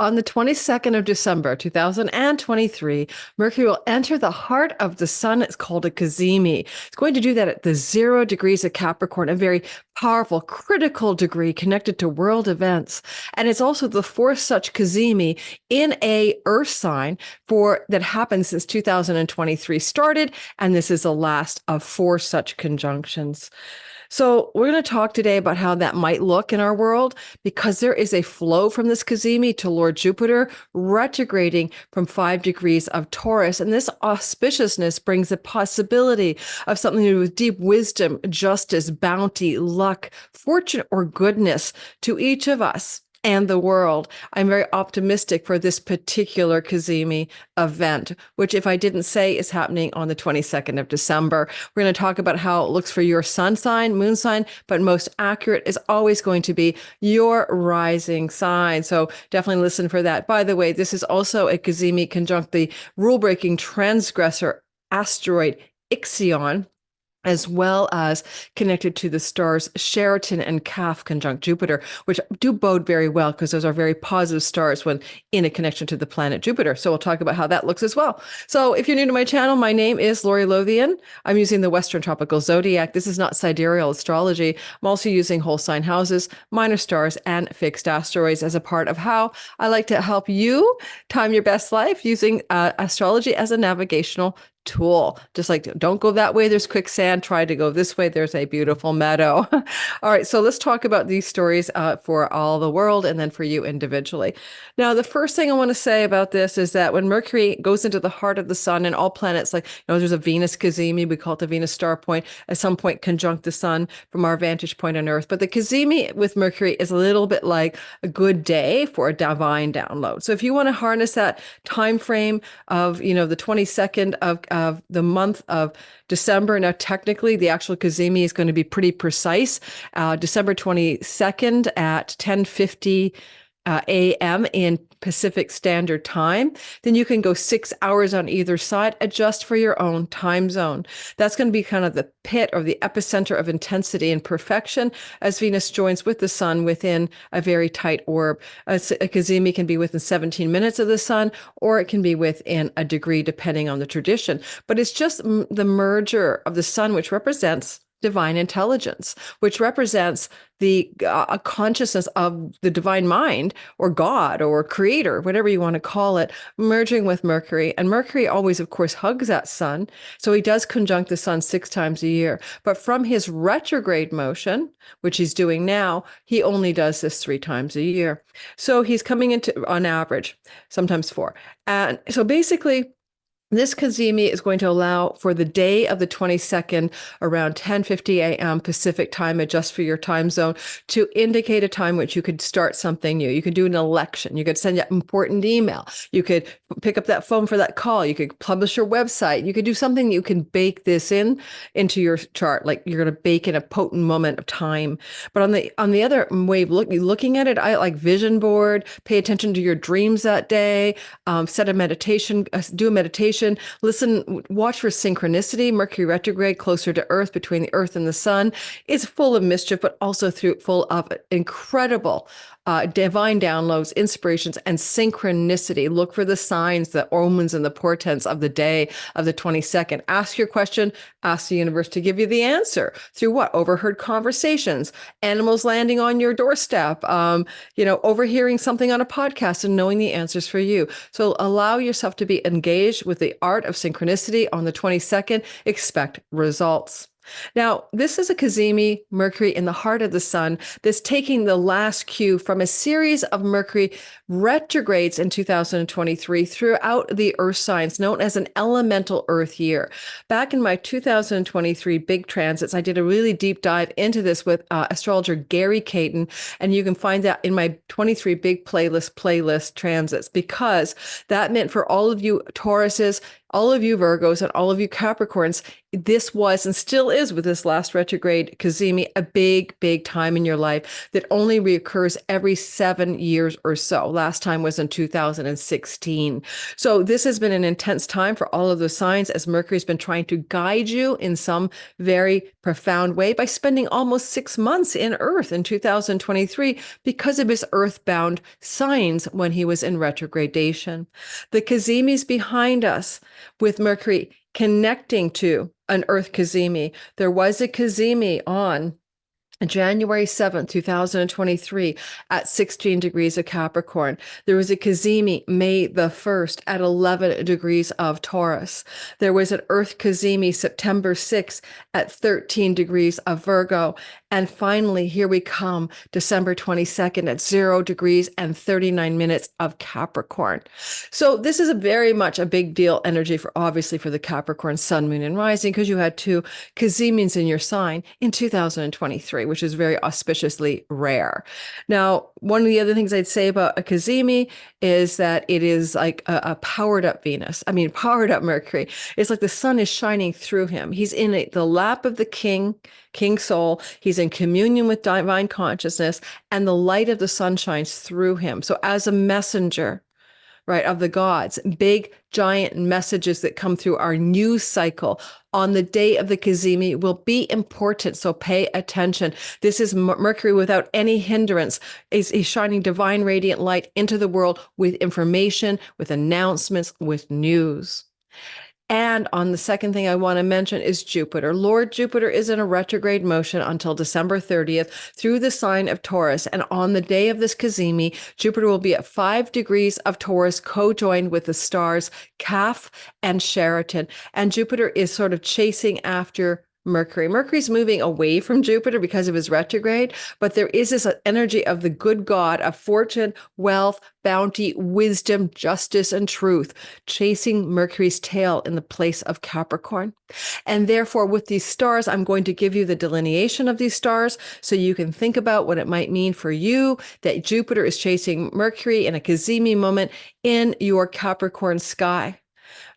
On the 22nd of December, 2023, Mercury will enter the heart of the sun. It's called a Cazimi. It's going to do that at the 0 degrees of Capricorn, a very powerful, critical degree connected to world events. And it's also the fourth such Cazimi in a Earth sign that happened since 2023 started. And this is the last of 4 such conjunctions. So we're going to talk today about how that might look in our world, because there is a flow from this Cazimi to Lord Jupiter retrograding from 5 degrees of Taurus. And this auspiciousness brings the possibility of something to do with deep wisdom, justice, bounty, luck, fortune, or goodness to each of us and the world. I'm very optimistic for this particular Cazimi event, which, if I didn't say, is happening on the 22nd of December. We're going to talk about how it looks for your sun sign, moon sign, but most accurate is always going to be your rising sign. So definitely listen for that. By the way, this is also a Cazimi conjunct the rule-breaking transgressor asteroid Ixion, as well as connected to the stars Sheratan and Caph conjunct Jupiter, which do bode very well because those are very positive stars when in a connection to the planet Jupiter. So we'll talk about how that looks as well. So if you're new to my channel, my name is Lori Lothian. I'm using the Western Tropical Zodiac. This is not sidereal astrology. I'm also using whole sign houses, minor stars, and fixed asteroids as a part of how I like to help you time your best life using astrology as a navigational tool. Just like, don't go that way, there's quicksand, try to go this way, there's a beautiful meadow. All right, so let's talk about these stories for all the world and then for you individually. Now, the first thing I want to say about this is that when Mercury goes into the heart of the sun, and all planets, like, there's a Venus Cazimi, we call it the Venus star point, at some point conjunct the sun from our vantage point on Earth. But the Cazimi with Mercury is a little bit like a good day for a divine download. So if you want to harness that time frame of, the 22nd of the month of December. Now, technically, the actual Cazimi is going to be pretty precise. December 22nd at 10:50 a.m. in Pacific Standard Time. Then you can go 6 hours on either side, adjust for your own time zone. That's going to be kind of the pit or the epicenter of intensity and perfection as Venus joins with the sun within a very tight orb. A Cazimi can be within 17 minutes of the sun, or it can be within a degree, depending on the tradition. But it's just the merger of the sun, which represents divine intelligence, which represents the consciousness of the divine mind or God or creator, whatever you want to call it, merging with Mercury. And Mercury always, of course, hugs that sun. So he does conjunct the sun 6 times a year. But from his retrograde motion, which he's doing now, he only does this 3 times a year. So he's coming into, on average, sometimes 4. And so basically, this Cazimi is going to allow for the day of the 22nd around 10:50 a.m. Pacific time, adjust for your time zone, to indicate a time which you could start something new. You could do an election. You could send an important email. You could pick up that phone for that call. You could publish your website. You could do something. You can bake this into your chart, like you're going to bake in a potent moment of time. But on the other way of looking at it, I like vision board. Pay attention to your dreams that day. Set a meditation. Do a meditation. Listen, watch for synchronicity. Mercury retrograde closer to Earth, between the Earth and the sun, is full of mischief, but also full of incredible divine downloads, inspirations, and synchronicity. Look for the signs, the omens, and the portents of the day of the 22nd. Ask your question, ask the universe to give you the answer through what? Overheard conversations, animals landing on your doorstep, overhearing something on a podcast and knowing the answers for you. So allow yourself to be engaged with the art of synchronicity on the 22nd. Expect results. Now, this is a Cazimi, Mercury in the heart of the sun, that's taking the last cue from a series of Mercury retrogrades in 2023 throughout the Earth signs, known as an elemental Earth year. Back in my 2023 big transits, I did a really deep dive into this with astrologer Gary Caton, and you can find that in my 23 big playlist transits, because that meant for all of you Tauruses, all of you Virgos and all of you Capricorns, this was and still is with this last retrograde Cazimi, a big, big time in your life that only reoccurs every 7 years or so. Last time was in 2016. So this has been an intense time for all of the signs as Mercury's been trying to guide you in some very profound way by spending almost 6 months in Earth in 2023 because of his earthbound signs when he was in retrogradation. The Cazimi's behind us with Mercury connecting to an Earth Cazimi. There was a Cazimi on January 7th, 2023 at 16 degrees of Capricorn. There was a Cazimi May the 1st at 11 degrees of Taurus. There was an Earth Cazimi September 6th at 13 degrees of Virgo. And finally, here we come, December 22nd at 0 degrees and 39 minutes of Capricorn. So this is a very much a big deal energy for obviously for the Capricorn Sun, Moon, and Rising because you had two Cazimians in your sign in 2023, which is very auspiciously rare. Now, one of the other things I'd say about a Cazimi is that it is like a powered up Venus. I mean, powered up Mercury. It's like the sun is shining through him. He's in the lap of the king soul. He's in communion with divine consciousness, and the light of the sun shines through him. So as a messenger, right, of the gods, big, giant messages that come through our news cycle on the day of the Cazimi will be important. So pay attention. This is Mercury without any hindrance. He's shining divine radiant light into the world with information, with announcements, with news. And on the second thing I want to mention is Jupiter. Lord Jupiter is in a retrograde motion until December 30th through the sign of Taurus. And on the day of this Cazimi, Jupiter will be at 5 degrees of Taurus, co-joined with the stars Caph and Sheratan. And Jupiter is sort of chasing after Mercury. Mercury's moving away from Jupiter because of his retrograde, but there is this energy of the good God of fortune, wealth, bounty, wisdom, justice, and truth, chasing Mercury's tail in the place of Capricorn. And therefore, with these stars, I'm going to give you the delineation of these stars so you can think about what it might mean for you that Jupiter is chasing Mercury in a Cazimi moment in your Capricorn sky.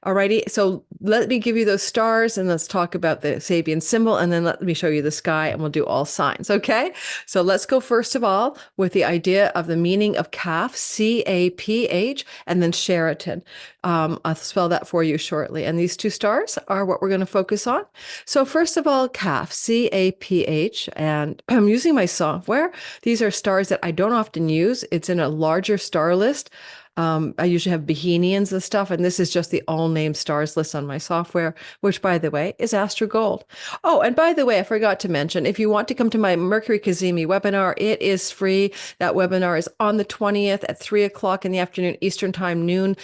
Alrighty, so let me give you those stars and let's talk about the Sabian symbol, and then let me show you the sky and we'll do all signs, okay? So let's go first of all with the idea of the meaning of Caph, C-A-P-H, and then Sheratan. I'll spell that for you shortly. And these two stars are what we're going to focus on. So first of all, Caph, C-A-P-H, and I'm using my software. These are stars that I don't often use. It's in a larger star list. I usually have Bohemians and stuff, and this is just the all named stars list on my software, which, by the way, is Astro Gold. Oh, and by the way, I forgot to mention, if you want to come to my Mercury Cazimi webinar, it is free. That webinar is on the 20th at 3 o'clock in the afternoon, Eastern Time, noon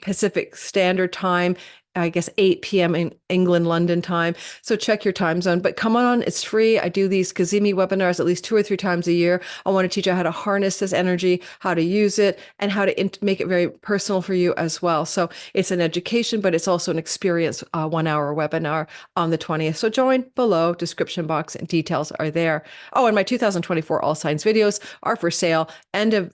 Pacific Standard Time. I guess 8 p.m. in England, London time. So check your time zone, but come on, it's free. I do these Cazimi webinars at least 2 or 3 times a year. I want to teach you how to harness this energy, how to use it, and how to make it very personal for you as well. So it's an education, but it's also an experience 1-hour webinar on the 20th. So join below, description box and details are there. Oh, and my 2024 All Signs videos are for sale. End of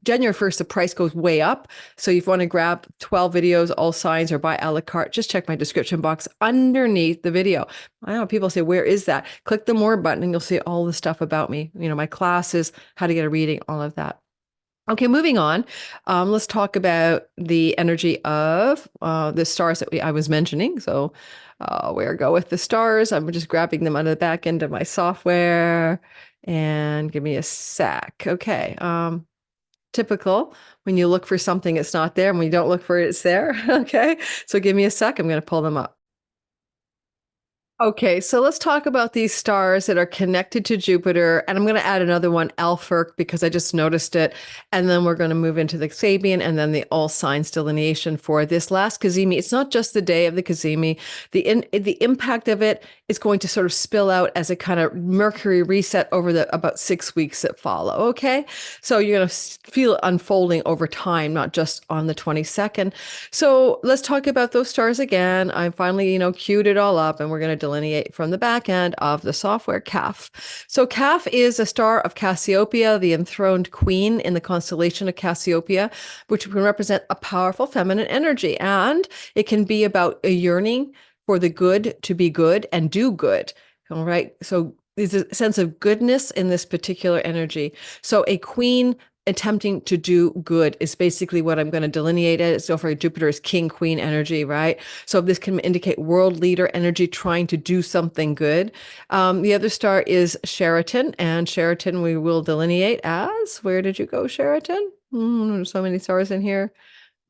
January 1st, the price goes way up. So if you want to grab 12 videos, all signs, or buy a la carte, just check my description box underneath the video. I know people say, where is that? Click the more button and you'll see all the stuff about me, my classes, how to get a reading, all of that. Okay, moving on. Let's talk about the energy of the stars that I was mentioning. So where go with the stars? I'm just grabbing them out of the back end of my software, and give me a sec. Okay. Typical when you look for something, it's not there. And when you don't look for it, it's there. Okay. So give me a sec. I'm going to pull them up. Okay, so let's talk about these stars that are connected to Jupiter. And I'm going to add another one, Alphirk, because I just noticed it. And then we're going to move into the Sabian and then the all signs delineation for this last Cazimi. It's not just the day of the Cazimi. The impact of it is going to sort of spill out as a kind of Mercury reset over the about 6 weeks that follow. Okay, so you're going to feel it unfolding over time, not just on the 22nd. So let's talk about those stars again. I finally, queued it all up, and we're going to delineate from the back end of the software Caph. So Caph is a star of Cassiopeia, the enthroned queen in the constellation of Cassiopeia, which can represent a powerful feminine energy. And it can be about a yearning for the good to be good and do good. All right. So there's a sense of goodness in this particular energy. So a queen attempting to do good is basically what I'm going to delineate it. So for Jupiter is king queen energy, right? So this can indicate world leader energy trying to do something good. The other star is Sheratan, and Sheratan we will delineate as, where did you go, Sheratan? There's so many stars in here.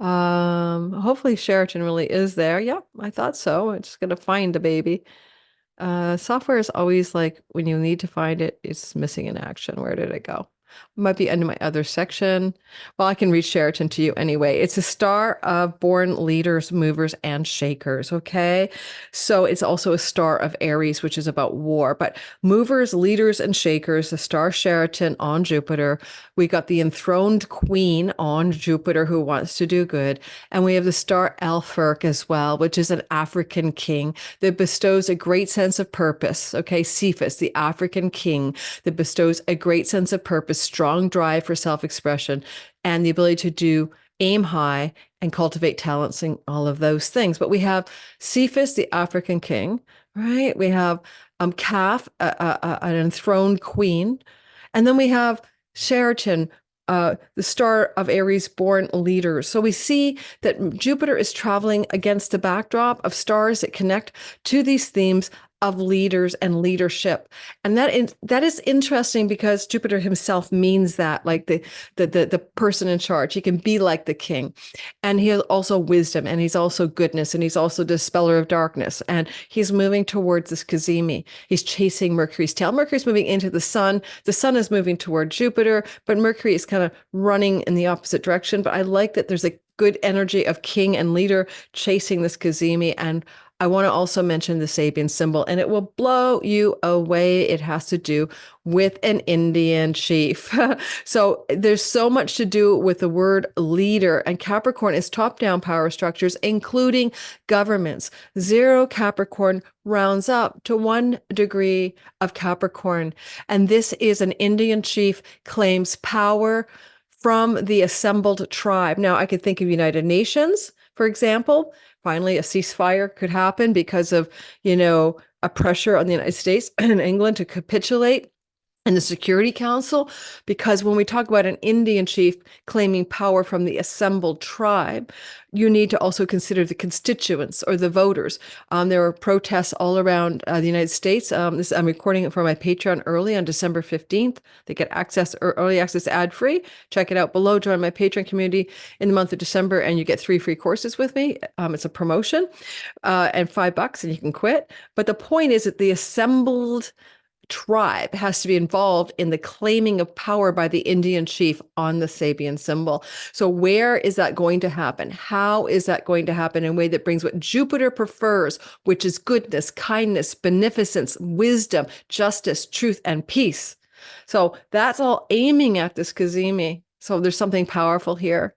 Hopefully Sheratan really is there. Yeah, I thought so. I'm just going to find the baby. Software is always like when you need to find it, it's missing in action. Where did it go? Might be under my other section. Well, I can read Sheratan to you anyway. It's a star of born leaders, movers, and shakers. Okay. So it's also a star of Aries, which is about war. But movers, leaders, and shakers, the star Sheratan on Jupiter. We got the enthroned queen on Jupiter who wants to do good. And we have the star Alphirk as well, which is an African king that bestows a great sense of purpose. Okay. Cephas, the African king that bestows a great sense of purpose, strong drive for self-expression, and the ability to aim high and cultivate talents and all of those things. But we have Cephas, the African king, right? We have Caph, an enthroned queen. And then we have Sheratan, the star of Aries born leaders. So we see that Jupiter is traveling against the backdrop of stars that connect to these themes of leaders and leadership. And that is interesting because Jupiter himself means that, like the person in charge. He can be like the king. And he has also wisdom, and he's also goodness, and he's also dispeller of darkness. And he's moving towards this Cazimi. He's chasing Mercury's tail. Mercury's moving into the sun. The sun is moving toward Jupiter, but Mercury is kind of running in the opposite direction. But I like that there's a good energy of king and leader chasing this Cazimi. And I want to also mention the Sabian symbol, and it will blow you away. It has to do with an Indian chief. So there's so much to do with the word leader, and Capricorn is top-down power structures, including governments. 0 Capricorn rounds up to 1 degree of Capricorn. And this is an Indian chief claims power from the assembled tribe. Now, I could think of United Nations, for example. Finally, a ceasefire could happen because of, a pressure on the United States and England to capitulate in the Security Council, because when we talk about an Indian chief claiming power from the assembled tribe, you need to also consider the constituents or the voters. There are protests all around the United States. I'm recording it for my Patreon early on December 15th. They get early access ad-free. Check it out below. Join my Patreon community in the month of December, and you get 3 free courses with me. It's a promotion, and $5, and you can quit. But the point is that the assembled tribe has to be involved in the claiming of power by the Indian chief on the Sabian symbol. So where is that going to happen? How is that going to happen in a way that brings what Jupiter prefers, which is goodness, kindness, beneficence, wisdom, justice, truth, and peace? So that's all aiming at this Cazimi. So there's something powerful here.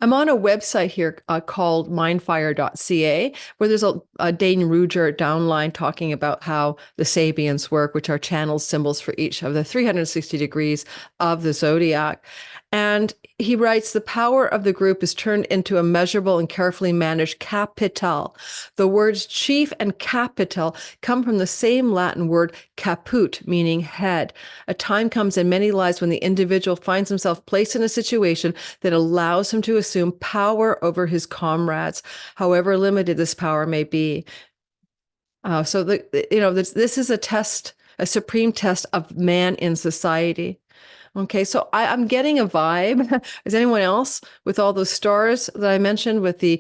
I'm on a website here called mindfire.ca, where there's a Dane Ruger downline talking about how the Sabians work, which are channel symbols for each of the 360 degrees of the zodiac. And he writes, the power of the group is turned into a measurable and carefully managed capital. The words chief and capital come from the same Latin word caput, meaning head. A time comes in many lives when the individual finds himself placed in a situation that allows him to assume power over his comrades, however limited this power may be. This is a test, a supreme test of man in society. Okay, so I'm getting a vibe. Is anyone else with all those stars that I mentioned with the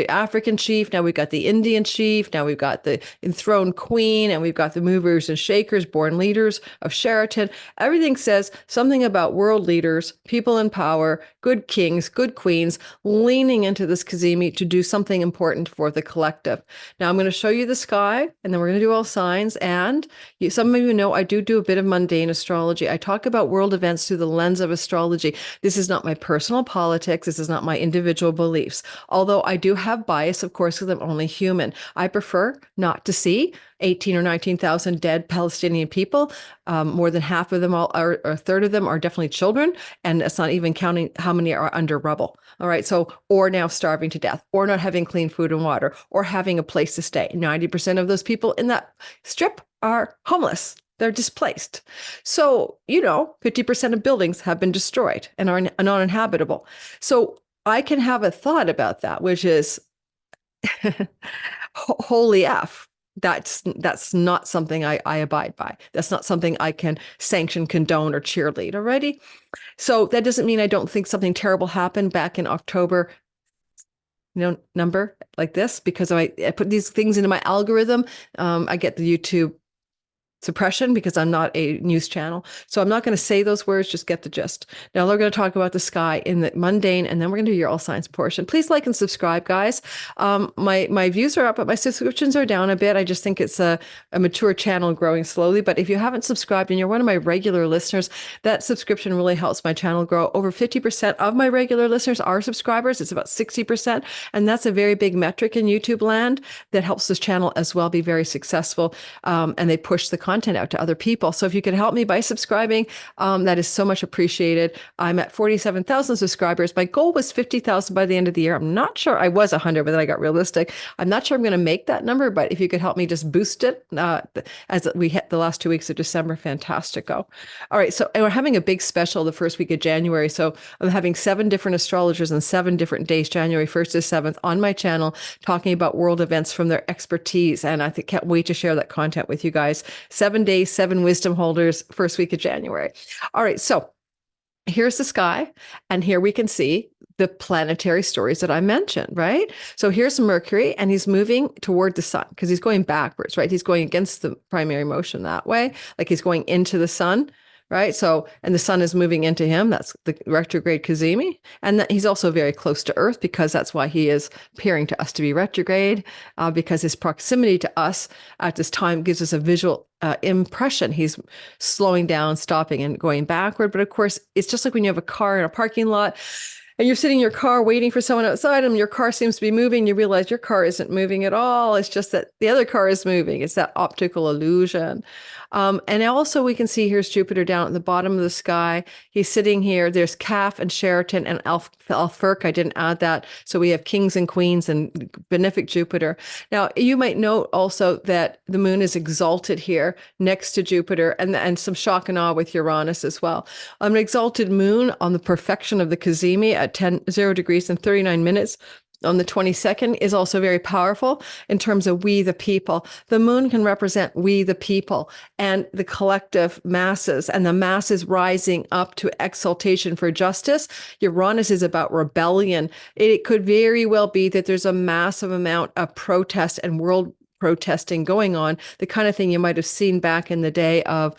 African chief? Now we've got the Indian chief. Now we've got the enthroned queen, and we've got the movers and shakers, born leaders of Sheratan. Everything says something about world leaders, people in power, good kings, good queens, leaning into this Cazimi to do something important for the collective. Now I'm going to show you the sky, and then we're going to do all signs. And some of you know I do a bit of mundane astrology. astrology. I talk about world events through the lens of astrology. This is not my personal politics. This is not my individual beliefs. Although I do have bias, of course, because I'm only human. I prefer not to see 18 or 19,000 dead Palestinian people. More than half of them, or a third of them, are definitely children. And it's not even counting how many are under rubble. All right. So, or now starving to death, or not having clean food and water, or having a place to stay. 90% of those people in that strip are homeless. They're displaced. So, 50% of buildings have been destroyed and are uninhabitable. So I can have a thought about that, which is holy F. That's not something I abide by. That's not something I can sanction, condone, or cheerlead already. So that doesn't mean I don't think something terrible happened back in October, number like this, because I put these things into my algorithm. I get the YouTube suppression because I'm not a news channel. So I'm not going to say those words, just get the gist. Now we're going to talk about the sky in the mundane, and then we're going to do your all signs portion. Please like and subscribe, guys. My views are up, but my subscriptions are down a bit. I just think it's a mature channel growing slowly. But if you haven't subscribed and you're one of my regular listeners, that subscription really helps my channel grow. Over 50% of my regular listeners are subscribers. It's about 60%. And that's a very big metric in YouTube land that helps this channel as well be very successful. And they push the content out to other people. So if you could help me by subscribing, that is so much appreciated. I'm at 47,000 subscribers. My goal was 50,000 by the end of the year. I'm not sure. I was 100, but then I got realistic. I'm not sure I'm going to make that number, but if you could help me just boost it as we hit the last 2 weeks of December, fantastico. All right. So we're having a big special the first week of January. So I'm having 7 different astrologers on 7 different days, January 1st to 7th, on my channel, talking about world events from their expertise. And I can't wait to share that content with you guys. 7 days, 7 wisdom holders, first week of January. All right, so here's the sky, and here we can see the planetary stories that I mentioned, right? So here's Mercury, and he's moving toward the sun because he's going backwards, right? He's going against the primary motion that way, like he's going into the sun, right? So, and the sun is moving into him. That's the retrograde Cazimi. And he's also very close to Earth because that's why he is appearing to us to be retrograde, because his proximity to us at this time gives us a visual impression. He's slowing down, stopping, and going backward. But of course, it's just like when you have a car in a parking lot and you're sitting in your car waiting for someone outside and your car seems to be moving. You realize your car isn't moving at all. It's just that the other car is moving. It's that optical illusion. And also we can see here's Jupiter down at the bottom of the sky. He's sitting here. There's Caph and Sheratan and Alphirk. I didn't add that. So we have kings and queens and benefic Jupiter. Now, you might note also that the moon is exalted here next to Jupiter, and some shock and awe with Uranus as well. An exalted moon on the perfection of the Cazimi at 0 degrees and 39 minutes on the 22nd is also very powerful in terms of we the people. The moon can represent we the people and the collective masses, and the masses rising up to exaltation for justice. Uranus is about rebellion. It could very well be that there's a massive amount of protest and world protesting going on, the kind of thing you might have seen back in the day of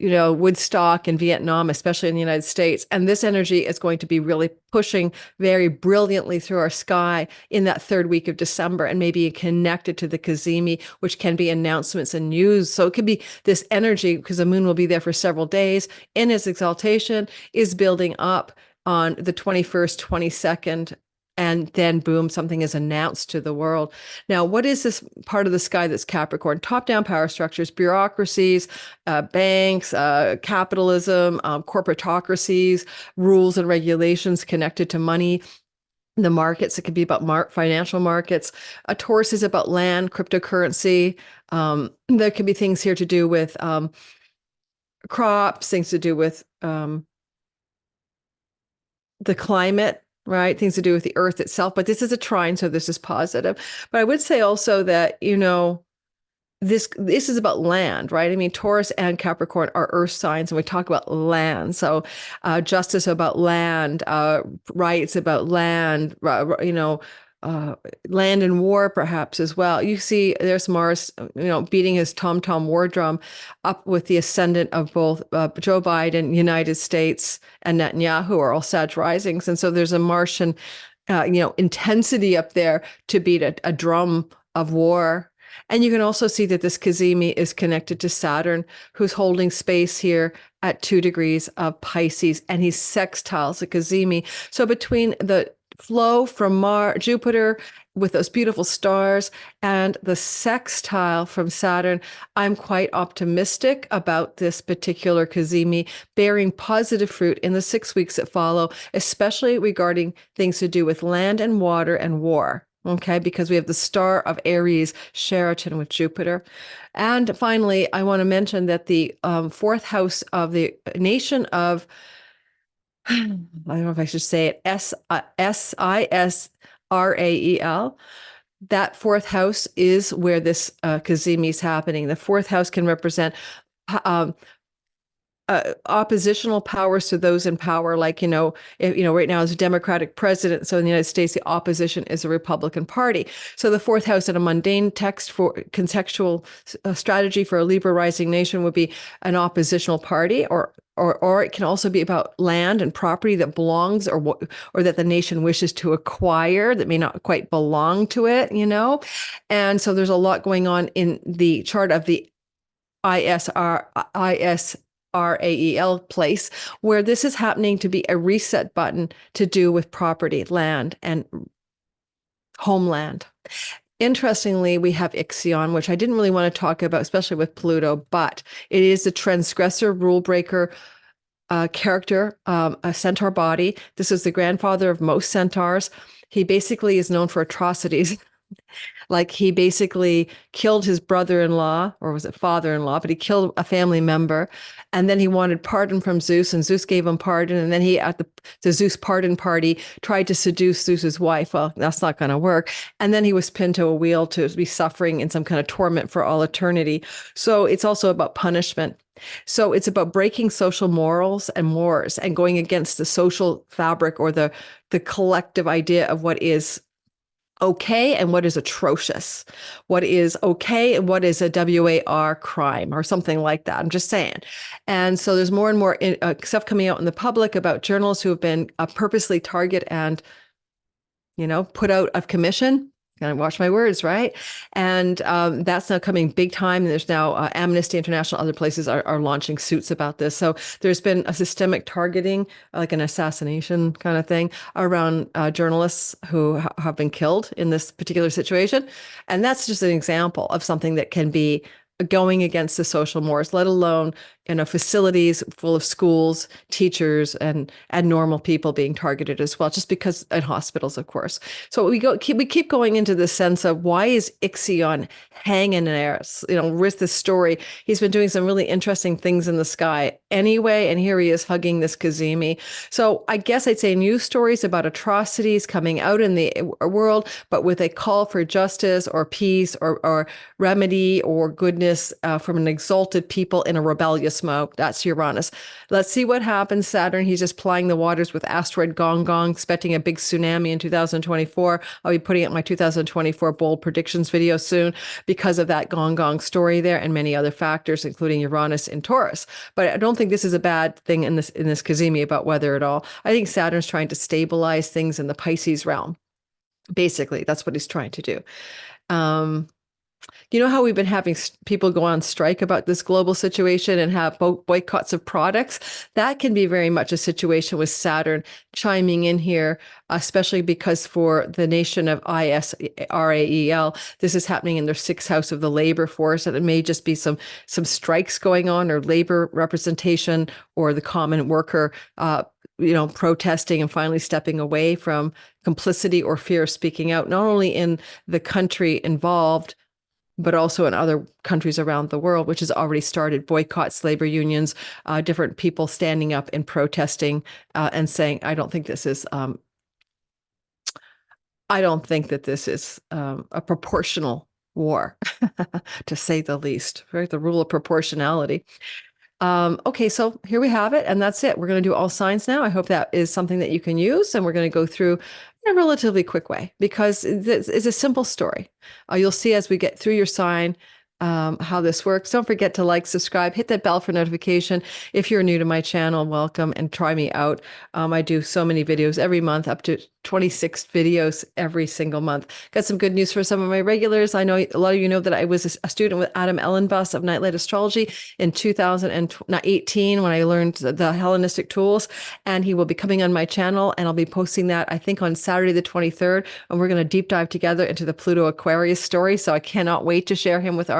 Woodstock and Vietnam, especially in the United States. And this energy is going to be really pushing very brilliantly through our sky in that 3rd week of December, and maybe connected to the Cazimi, which can be announcements and news. So it could be this energy, because the moon will be there for several days in its exaltation, is building up on the 21st, 22nd, and then boom, something is announced to the world. Now, what is this part of the sky that's Capricorn? Top-down power structures, bureaucracies, banks, capitalism, corporatocracies, rules and regulations connected to money, the markets. It could be about financial markets. Taurus is about land, cryptocurrency. There could be things here to do with crops, things to do with the climate, right? Things to do with the earth itself. But this is a trine, so this is positive. But I would say also that, this is about land, right? I mean, Taurus and Capricorn are earth signs, and we talk about land. So justice about land, rights about land, land and war perhaps as well. You see there's Mars, beating his tom-tom war drum up with the ascendant of both Joe Biden, United States, and Netanyahu are all Sag risings. And so there's a Martian, intensity up there to beat a drum of war. And you can also see that this Cazimi is connected to Saturn, who's holding space here at 2 degrees of Pisces, and he's sextiles the Cazimi. So between the flow from Jupiter with those beautiful stars and the sextile from Saturn, I'm quite optimistic about this particular Cazimi bearing positive fruit in the 6 weeks that follow, especially regarding things to do with land and water and war. Okay, because we have the star of Aries, Sheratan with Jupiter. And finally, I want to mention that the fourth house of the nation of, I don't know if I should say it, Sisrael, that fourth house is where this Cazimi is happening. The fourth house can represent oppositional powers to those in power, like, right now is a Democratic president. So in the United States, the opposition is a Republican Party. So the fourth house in a mundane text for contextual strategy for a Libra rising nation would be an oppositional party, or it can also be about land and property that belongs or that the nation wishes to acquire that may not quite belong to it, And so there's a lot going on in the chart of the ISRAEL place, where this is happening to be a reset button to do with property, land, and homeland. Interestingly, we have Ixion, which I didn't really want to talk about, especially with Pluto, but it is a transgressor, rule breaker character, a centaur body. This is the grandfather of most centaurs. He basically is known for atrocities. Like, he basically killed his brother-in-law, or was it father-in-law, but he killed a family member. And then he wanted pardon from Zeus, and Zeus gave him pardon. And then he, at the Zeus pardon party, tried to seduce Zeus's wife. Well, that's not going to work. And then he was pinned to a wheel to be suffering in some kind of torment for all eternity. So it's also about punishment. So it's about breaking social morals and mores and going against the social fabric, or the collective idea of what is okay and what is atrocious, what is okay and what is a WAR crime, or something like that. I'm just saying. And so there's more and more stuff coming out in the public about journalists who have been purposely targeted and, put out of commission. Gotta watch my words, right? And that's now coming big time. And there's now Amnesty International, other places are launching suits about this. So there's been a systemic targeting, like an assassination kind of thing, around journalists who have been killed in this particular situation. And that's just an example of something that can be going against the social mores, let alone facilities full of schools, teachers, and normal people being targeted as well, just because, and hospitals, of course. So we keep going into the sense of, why is Ixion hanging there? With this story, he's been doing some really interesting things in the sky anyway, and here he is hugging this Cazimi. So I guess I'd say news stories about atrocities coming out in the world, but with a call for justice or peace or remedy or goodness from an exalted people in a rebellious mode. That's Uranus. Let's see what happens. Saturn, he's just plying the waters with Asteroid Gongong, expecting a big tsunami in 2024. I'll be putting up my 2024 bold predictions video soon because of that Gongong story there, and many other factors, including Uranus in Taurus. But I don't think this is a bad thing in this Cazimi about weather at all. I think Saturn's trying to stabilize things in the Pisces realm. Basically, that's what he's trying to do. You know how we've been having people go on strike about this global situation and have boycotts of products? That can be very much a situation with Saturn chiming in here, especially because for the nation of ISRAEL, this is happening in their sixth house of the labor force, and it may just be some strikes going on, or labor representation, or the common worker protesting and finally stepping away from complicity or fear of speaking out, not only in the country involved, but also in other countries around the world, which has already started boycotts, labor unions, different people standing up and protesting and saying, I don't think this is a proportional war, to say the least, right? The rule of proportionality. Okay, so here we have it, and that's it. We're going to do all signs now. I hope that is something that you can use, and we're going to go through in a relatively quick way, because it's a simple story. You'll see as we get through your sign how this works. Don't forget to like, subscribe, hit that bell for notification. If you're new to my channel, welcome, and try me out. I do so many videos every month, up to 26 videos every single month. Got some good news for some of my regulars. I know a lot of you know that I was a student with Adam Ellenbus of Nightlight Astrology in 2018 when I learned the Hellenistic tools, and he will be coming on my channel, and I'll be posting that, I think, on Saturday the 23rd, and we're going to deep dive together into the Pluto Aquarius story. So I cannot wait to share him with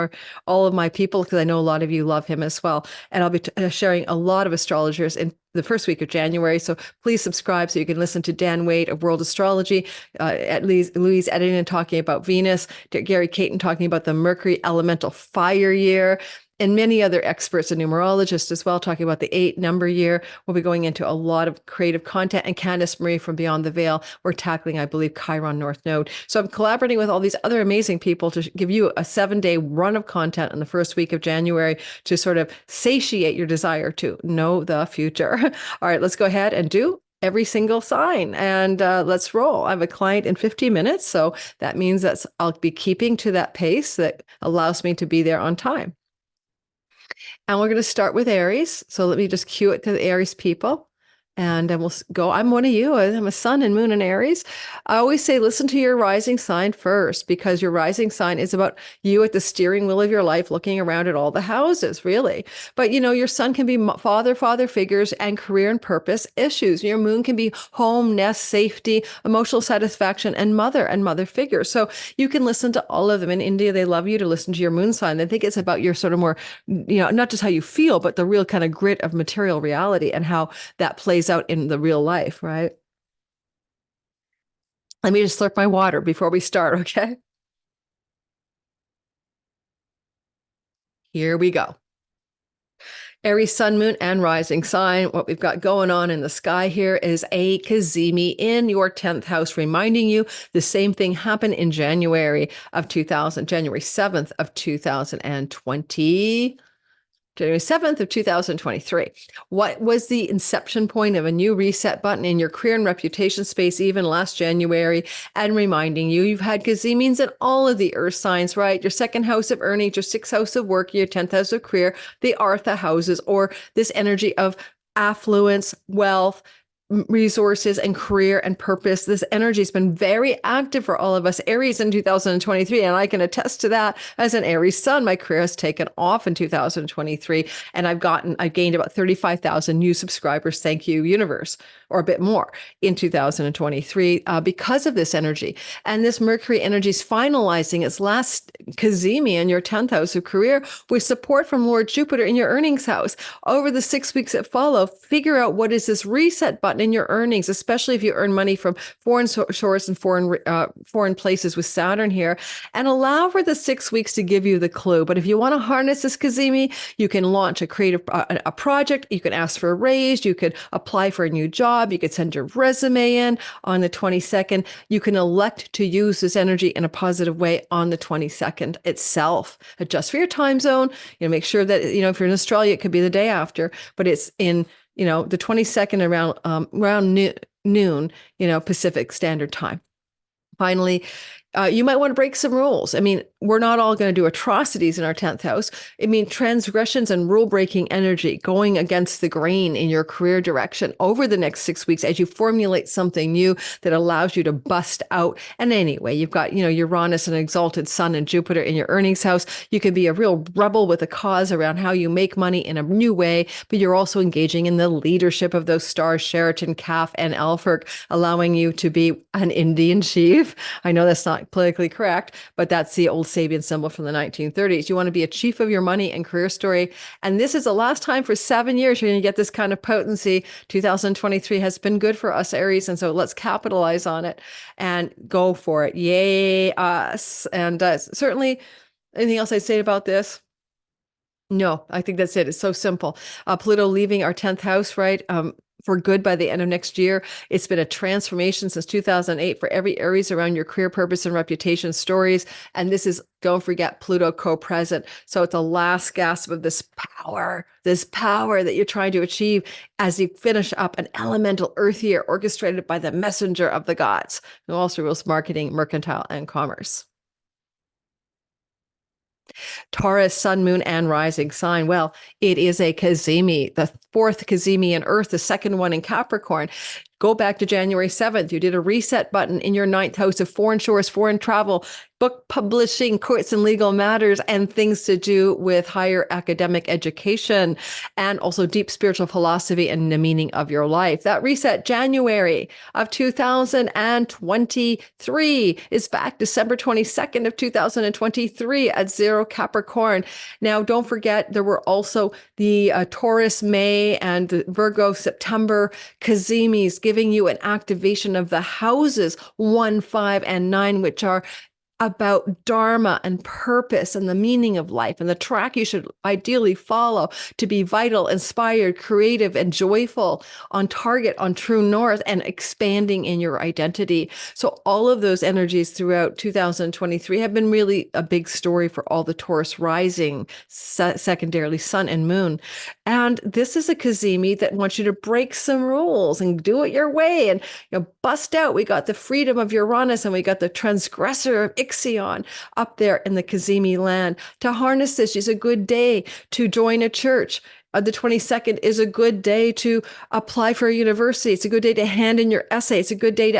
all of my people, because I know a lot of you love him as well. And I'll be sharing a lot of astrologers in the first week of January. So please subscribe so you can listen to Dan Wade of World Astrology, at Louise Eddington talking about Venus, Gary Caton talking about the Mercury elemental fire year, and many other experts and numerologists as well talking about the 8-number year. We'll be going into a lot of creative content. And Candice Marie from Beyond the Veil, we're tackling, I believe, Chiron North Node. So I'm collaborating with all these other amazing people to give you a 7-day run of content in the first week of January to sort of satiate your desire to know the future. All right, let's go ahead and do every single sign, and let's roll. I have a client in 15 minutes, so that means that I'll be keeping to that pace that allows me to be there on time. And we're going to start with Aries. So let me just cue it to the Aries people. And then we'll go. I'm one of you. I'm a sun and moon in Aries. I always say, listen to your rising sign first, because your rising sign is about you at the steering wheel of your life, looking around at all the houses, really. But, your sun can be father figures and career and purpose issues. Your moon can be home, nest, safety, emotional satisfaction, and mother figures. So you can listen to all of them. In India, they love you to listen to your moon sign. They think it's about your sort of more, not just how you feel, but the real kind of grit of material reality and how that plays out in the real life, right? Let me just slurp my water before we start, okay? Here we go. Aries sun, moon, and rising sign. What we've got going on in the sky here is a Cazimi in your 10th house, reminding you the same thing happened in January 7th of 2020. January 7th of 2023. What was the inception point of a new reset button in your career and reputation space even last January? And reminding you, you've had Cazimis in all of the earth signs, right? Your 2nd house of earnings, your 6th house of work, your 10th house of career, the Artha houses, or this energy of affluence, wealth, resources, and career and purpose. This energy has been very active for all of us Aries in 2023, and I can attest to that. As an Aries sun, my career has taken off in 2023, and I've gained about 35,000 new subscribers, thank you universe, or a bit more in 2023 because of this energy. And this Mercury energy is finalizing its last Cazimi in your 10th house of career with support from Lord Jupiter in your earnings house. Over the 6 weeks that follow, figure out what is this reset button in your earnings, especially if you earn money from foreign shores and foreign places with Saturn here, and allow for the 6 weeks to give you the clue. But if you want to harness this Cazimi, you can launch a creative a project, you can ask for a raise, you could apply for a new job, you could send your resume in on the 22nd. You can elect to use this energy in a positive way on the 22nd itself. Adjust for your time zone, make sure that, if you're in Australia, it could be the day after, but it's in the 22nd around noon, Pacific Standard Time. Finally, you might want to break some rules. I mean, we're not all going to do atrocities in our 10th house. I mean, transgressions and rule-breaking energy, going against the grain in your career direction over the next 6 weeks as you formulate something new that allows you to bust out. And anyway, you've got, Uranus and exalted Sun and Jupiter in your earnings house. You can be a real rebel with a cause around how you make money in a new way, but you're also engaging in the leadership of those stars, Sheratan, Caph, and Alphirk, allowing you to be an Indian chief. I know that's not politically correct, but that's the old Sabian symbol from the 1930s. You want to be a chief of your money and career story. And this is the last time for 7 years you're going to get this kind of potency. 2023 has been good for us, Aries. And so let's capitalize on it and go for it. Yay, us. And certainly, anything else I'd say about this? No, I think that's it. It's so simple. Pluto leaving our 10th house, right? For good by the end of next year. It's been a transformation since 2008 for every Aries around your career, purpose, and reputation stories. And this is, don't forget, Pluto co-present. So it's the last gasp of this power that you're trying to achieve as you finish up an elemental earth year orchestrated by the messenger of the gods, who also rules marketing, mercantile, and commerce. Taurus, sun, moon, and rising sign. Well, it is a Cazimi, the 4th Cazimi in Earth, the 2nd one in Capricorn. Go back to January 7th. You did a reset button in your ninth house of foreign shores, foreign travel, book publishing, courts and legal matters, and things to do with higher academic education, and also deep spiritual philosophy and the meaning of your life. That reset January of 2023 is back December 22nd of 2023 at 0 Capricorn. Now, don't forget, there were also the Taurus May and the Virgo September Cazimis giving you an activation of the houses 1, 5, and 9, which are about dharma and purpose and the meaning of life and the track you should ideally follow to be vital, inspired, creative, and joyful, on target, on true north, and expanding in your identity. So all of those energies throughout 2023 have been really a big story for all the Taurus rising, secondarily sun and moon. And this is a Cazimi that wants you to break some rules and do it your way and bust out. We got the freedom of Uranus and we got the transgressor of Ixion up there in the Cazimi land. To harness this is a good day to join a church. The 22nd is a good day to apply for a university. It's a good day to hand in your essay. It's a good day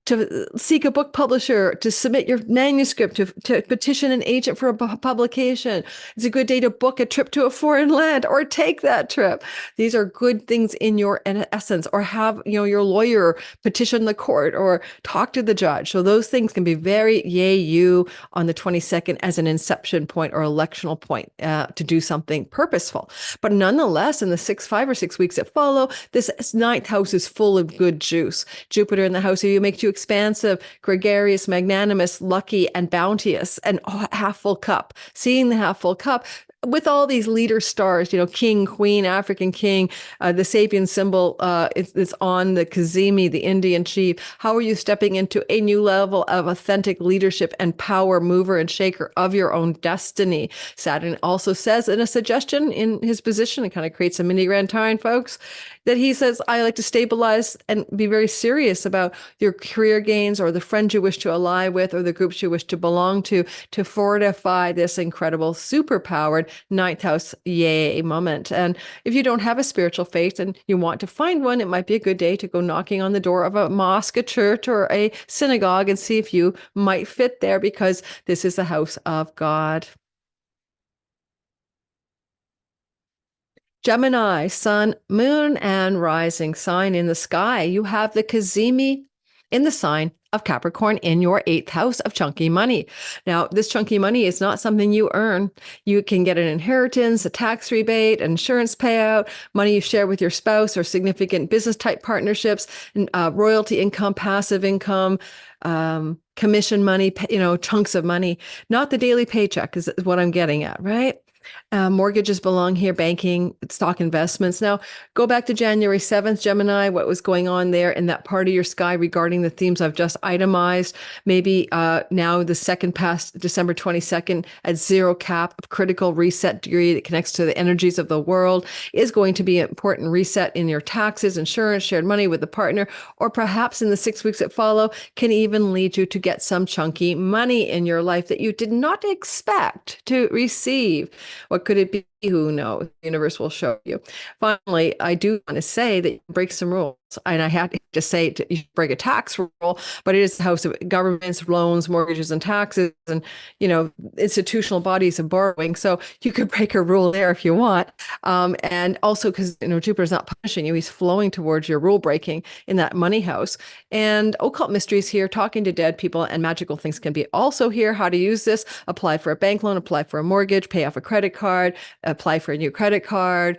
to seek a book publisher, to submit your manuscript, to petition an agent for a publication. It's a good day to book a trip to a foreign land or take that trip. These are good things in your essence, or have, your lawyer petition the court or talk to the judge. So those things can be very yay you on the 22nd as an inception point or electional point to do something purposeful. But nonetheless, in the 5 or 6 weeks that follow, this ninth house is full of good juice. Jupiter in the house of you makes you expansive, gregarious, magnanimous, lucky, and bounteous, and half full cup. Seeing the half full cup with all these leader stars, king, queen, African king, the Sabian symbol is on the Cazimi, the Indian chief. How are you stepping into a new level of authentic leadership and power, mover and shaker of your own destiny? Saturn also says in a suggestion in his position, it kind of creates a mini Grand Trine, folks, that he says, I like to stabilize and be very serious about your career gains or the friends you wish to ally with or the groups you wish to belong to fortify this incredible superpowered ninth house yay moment. And if you don't have a spiritual faith and you want to find one, it might be a good day to go knocking on the door of a mosque, a church, or a synagogue and see if you might fit there, because this is the house of God. Gemini, sun, moon, and rising sign in the sky. You have the Cazimi in the sign of Capricorn in your 8th house of chunky money. Now, this chunky money is not something you earn. You can get an inheritance, a tax rebate, an insurance payout, money you share with your spouse, or significant business type partnerships, royalty income, passive income, commission money, chunks of money. Not the daily paycheck is what I'm getting at, right? Mortgages belong here, banking, stock investments. Now, go back to January 7th, Gemini, what was going on there in that part of your sky regarding the themes I've just itemized. Maybe now the second past December 22nd at 0 Cap, critical reset degree that connects to the energies of the world, is going to be an important reset in your taxes, insurance, shared money with a partner, or perhaps in the 6 weeks that follow can even lead you to get some chunky money in your life that you did not expect to receive. What could it be? Who knows? The universe will show you. Finally, I do want to say that you break some rules. And I had to say you break a tax rule, but it is the house of governments, loans, mortgages, and taxes, and institutional bodies of borrowing. So you could break a rule there if you want. And also because Jupiter's not punishing you, he's flowing towards your rule breaking in that money house. And occult mysteries here, talking to dead people, and magical things can be also here. How to use this: apply for a bank loan, apply for a mortgage, pay off a credit card, apply for a new credit card.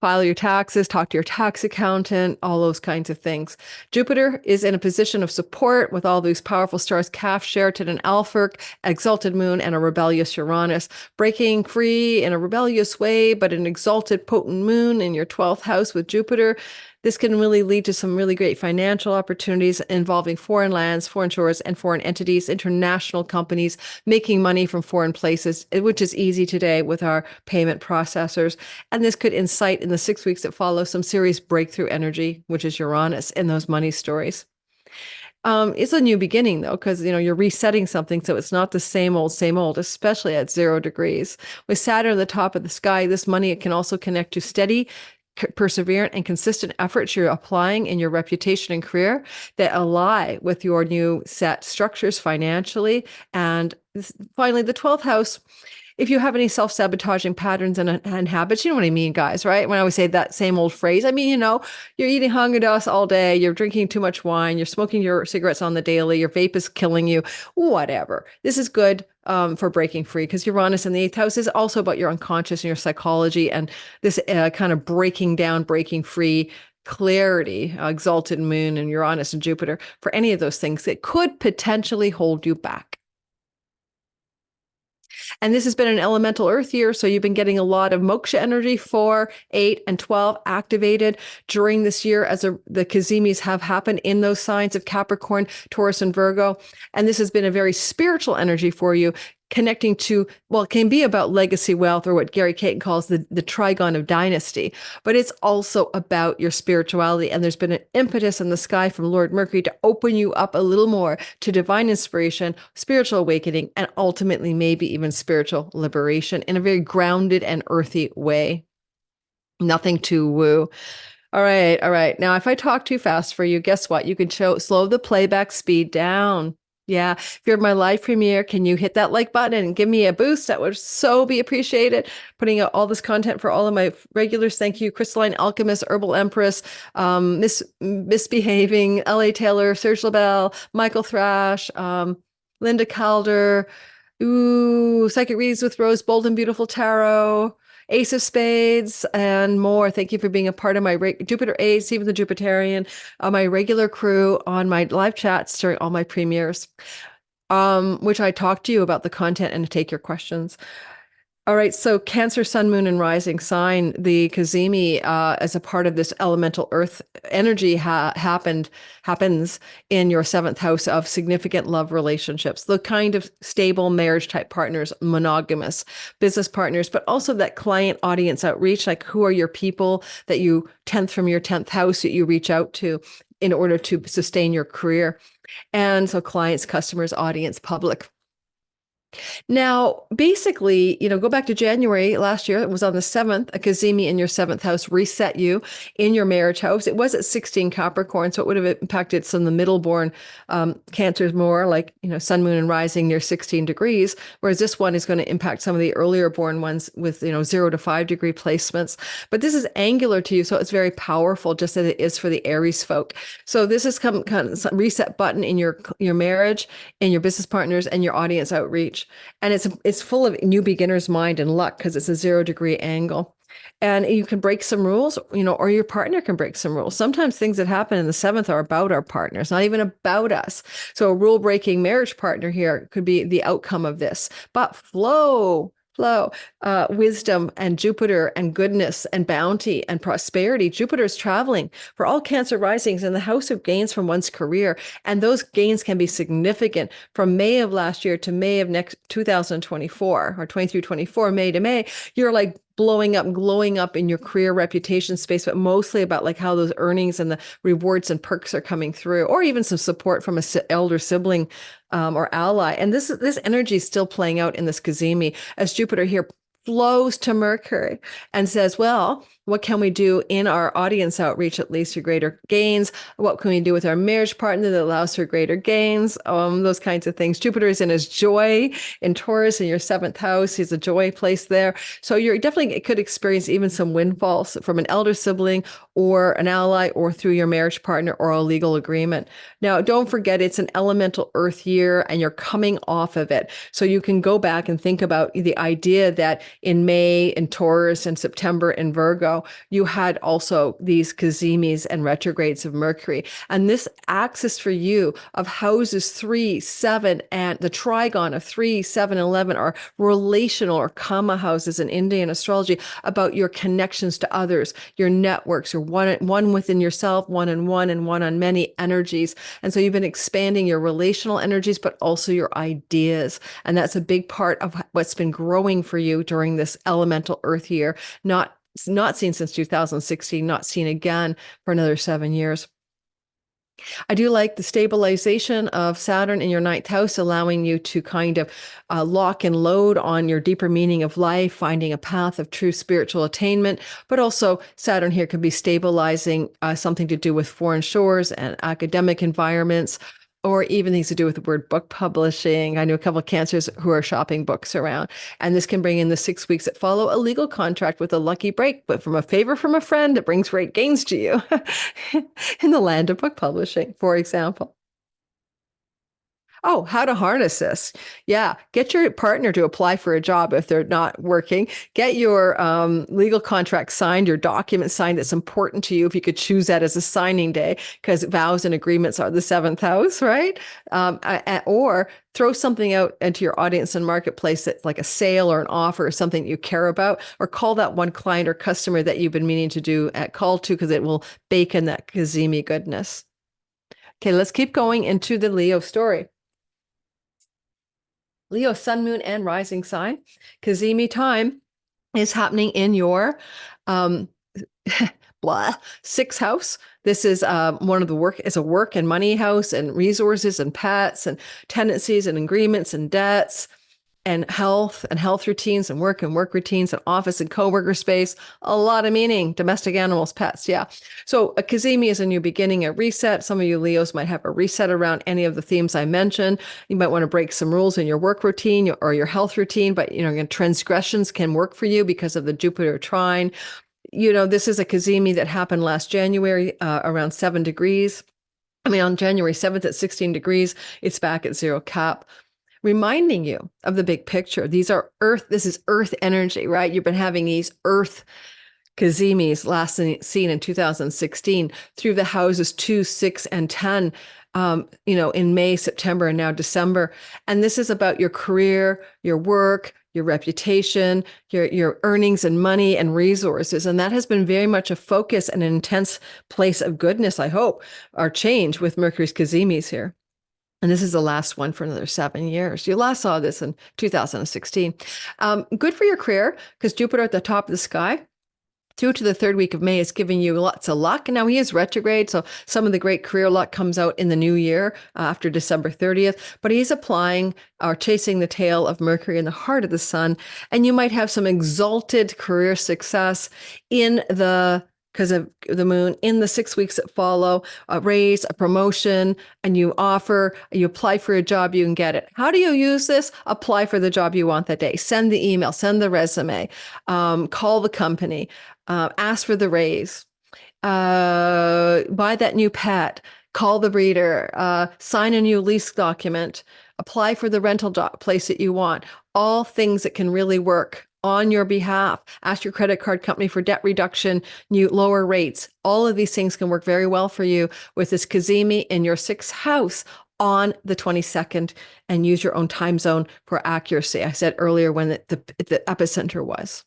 File your taxes, talk to your tax accountant, all those kinds of things. Jupiter is in a position of support with all these powerful stars, Caph, Sheratan, and Alphirk, exalted moon, and a rebellious Uranus. Breaking free in a rebellious way, but an exalted, potent moon in your 12th house with Jupiter. This can really lead to some really great financial opportunities involving foreign lands, foreign shores, and foreign entities, international companies making money from foreign places, which is easy today with our payment processors. And this could incite in the 6 weeks that follow some serious breakthrough energy, which is Uranus, in those money stories. It's a new beginning though, because you're resetting something, so it's not the same old, especially at 0 degrees. With Saturn at the top of the sky, this money it can also connect to steady, perseverant, and consistent efforts you're applying in your reputation and career that ally with your new set structures financially. And finally, the 12th house, if you have any self-sabotaging patterns and habits, you know what I mean, guys, right? When I always say that same old phrase, I mean, you're eating Haagen-Dazs all day, you're drinking too much wine, you're smoking your cigarettes on the daily, your vape is killing you, whatever. This is good for breaking free, because Uranus in the 8th house is also about your unconscious and your psychology, and this kind of breaking down, breaking free clarity, exalted moon and Uranus and Jupiter, for any of those things that could potentially hold you back. And this has been an elemental earth year, so you've been getting a lot of moksha energy, 4, 8, and 12 activated during this year as the Cazimis have happened in those signs of Capricorn, Taurus, and Virgo. And this has been a very spiritual energy for you, connecting to, well, it can be about legacy wealth, or what Gary Caton calls the trigon of dynasty, but it's also about your spirituality. And there's been an impetus in the sky from Lord Mercury to open you up a little more to divine inspiration, spiritual awakening, and ultimately maybe even spiritual liberation in a very grounded and earthy way. Nothing too woo. All right, all right. Now, if I talk too fast for you, guess what? You can slow the playback speed down. Yeah, if you're my live premiere, can you hit that like button and give me a boost? That would so be appreciated. Putting out all this content for all of my regulars. Thank you, Crystalline Alchemist, Herbal Empress, Misbehaving, L.A. Taylor, Serge LaBelle, Michael Thrash, Linda Calder, Psychic Reads with Rose, Bold and Beautiful Tarot, Ace of Spades, and more. Thank you for being a part of my Jupiter Ace, Stephen the Jupiterian, my regular crew on my live chats during all my premieres, which I talk to you about the content and take your questions. All right, so Cancer, Sun, Moon, and Rising sign, the Cazimi, as a part of this elemental earth energy happens in your 7th house of significant love relationships, the kind of stable marriage type partners, monogamous business partners, but also that client audience outreach, like who are your people that you 10th from your 10th house that you reach out to in order to sustain your career. And so clients, customers, audience, public. Now, basically, go back to January last year, it was on the 7th, a Cazimi in your 7th house reset you in your marriage house. It was at 16 Capricorn, so it would have impacted some of the middle-born Cancers more, like, Sun, Moon, and Rising near 16 degrees, whereas this one is going to impact some of the earlier born ones with, 0 to 5 degree placements. But this is angular to you, so it's very powerful, just as it is for the Aries folk. So this is kind of reset button in your marriage, in your business partners, and your audience outreach. And it's full of new beginner's mind and luck, because it's a 0 degree angle. And you can break some rules, or your partner can break some rules. Sometimes things that happen in the 7th are about our partners, not even about us. So a rule breaking marriage partner here could be the outcome of this. But flow, wisdom and Jupiter and goodness and bounty and prosperity. Jupiter is traveling for all Cancer risings in the house of gains from one's career. And those gains can be significant from May of last year to May of next 2024, or 23-24, May to May. You're like blowing up, glowing up in your career reputation space, but mostly about like how those earnings and the rewards and perks are coming through, or even some support from a elder sibling or ally. And this energy is still playing out in this Cazimi as Jupiter here flows to Mercury and says, well, what can we do in our audience outreach that leads to greater gains? What can we do with our marriage partner that allows for greater gains? Those kinds of things. Jupiter is in his joy in Taurus in your 7th house. He's a joy place there. So you're definitely could experience even some windfalls from an elder sibling or an ally, or through your marriage partner or a legal agreement. Now, don't forget, it's an elemental earth year and you're coming off of it. So you can go back and think about the idea that in May in Taurus and September in Virgo, you had also these Cazimis and retrogrades of Mercury. And this axis for you of houses 3, 7, and the trigon of 3, 7, and 11 are relational or kama houses in Indian astrology, about your connections to others, your networks, your one within yourself, one on one, and one on many energies. And so you've been expanding your relational energies, but also your ideas. And that's a big part of what's been growing for you during this elemental earth year, not seen since 2016, not seen again for another 7 years. I do like the stabilization of Saturn in your ninth house, allowing you to kind of lock and load on your deeper meaning of life, finding a path of true spiritual attainment. But also, Saturn here could be stabilizing something to do with foreign shores and academic environments, or even things to do with the word book publishing. I know a couple of Cancers who are shopping books around. And this can bring in the 6 weeks that follow a legal contract with a lucky break, but from a favor from a friend that brings great gains to you in the land of book publishing, for example. Oh, how to harness this. Yeah. Get your partner to apply for a job if they're not working. Get your legal contract signed, your document signed that's important to you. If you could choose that as a signing day, because vows and agreements are the seventh house, right? Or throw something out into your audience and marketplace that's like a sale or an offer or something you care about, or call that one client or customer that you've been meaning to do at call to, because it will bake in that Cazimi goodness. Okay, let's keep going into the Leo story. Leo, sun, moon, and rising sign. Cazimi time is happening in your sixth house. This is one of the work is a work and money house, and resources and pets and tendencies and agreements and debts and health routines and work routines and office and coworker space. A lot of meaning, domestic animals, pets. Yeah. So a Cazimi is a new beginning, a reset. Some of you Leos might have a reset around any of the themes I mentioned. You might want to break some rules in your work routine or your health routine, but transgressions can work for you because of the Jupiter trine. This is a Cazimi that happened last January around 7 degrees. On January 7th at 16 degrees, it's back at 0 Caph, reminding you of the big picture. This is earth energy, right? You've been having these earth Cazimis last seen in 2016 through the houses 2, 6, and 10, in May, September, and now December. And this is about your career, your work, your reputation, your earnings and money and resources. And that has been very much a focus and an intense place of goodness, I hope, or change with Mercury's Cazimis here. And this is the last one for another 7 years. You last saw this in 2016. Good for your career, because Jupiter at the top of the sky through to the third week of May is giving you lots of luck. Now he is retrograde, so some of the great career luck comes out in the new year after December 30th, but he's applying or chasing the tail of Mercury in the heart of the sun. And you might have some exalted career success because of the moon in the 6 weeks that follow, a raise, a promotion, and you apply for a job, you can get it. How do you use this? Apply for the job you want that day. Send the email, send the resume, call the company, ask for the raise, buy that new pet, call the breeder, sign a new lease document, apply for the rental place that you want. All things that can really work on your behalf. Ask your credit card company for debt reduction, lower rates. All of these things can work very well for you with this Cazimi in your sixth house on the 22nd, and use your own time zone for accuracy. I said earlier when the epicenter was.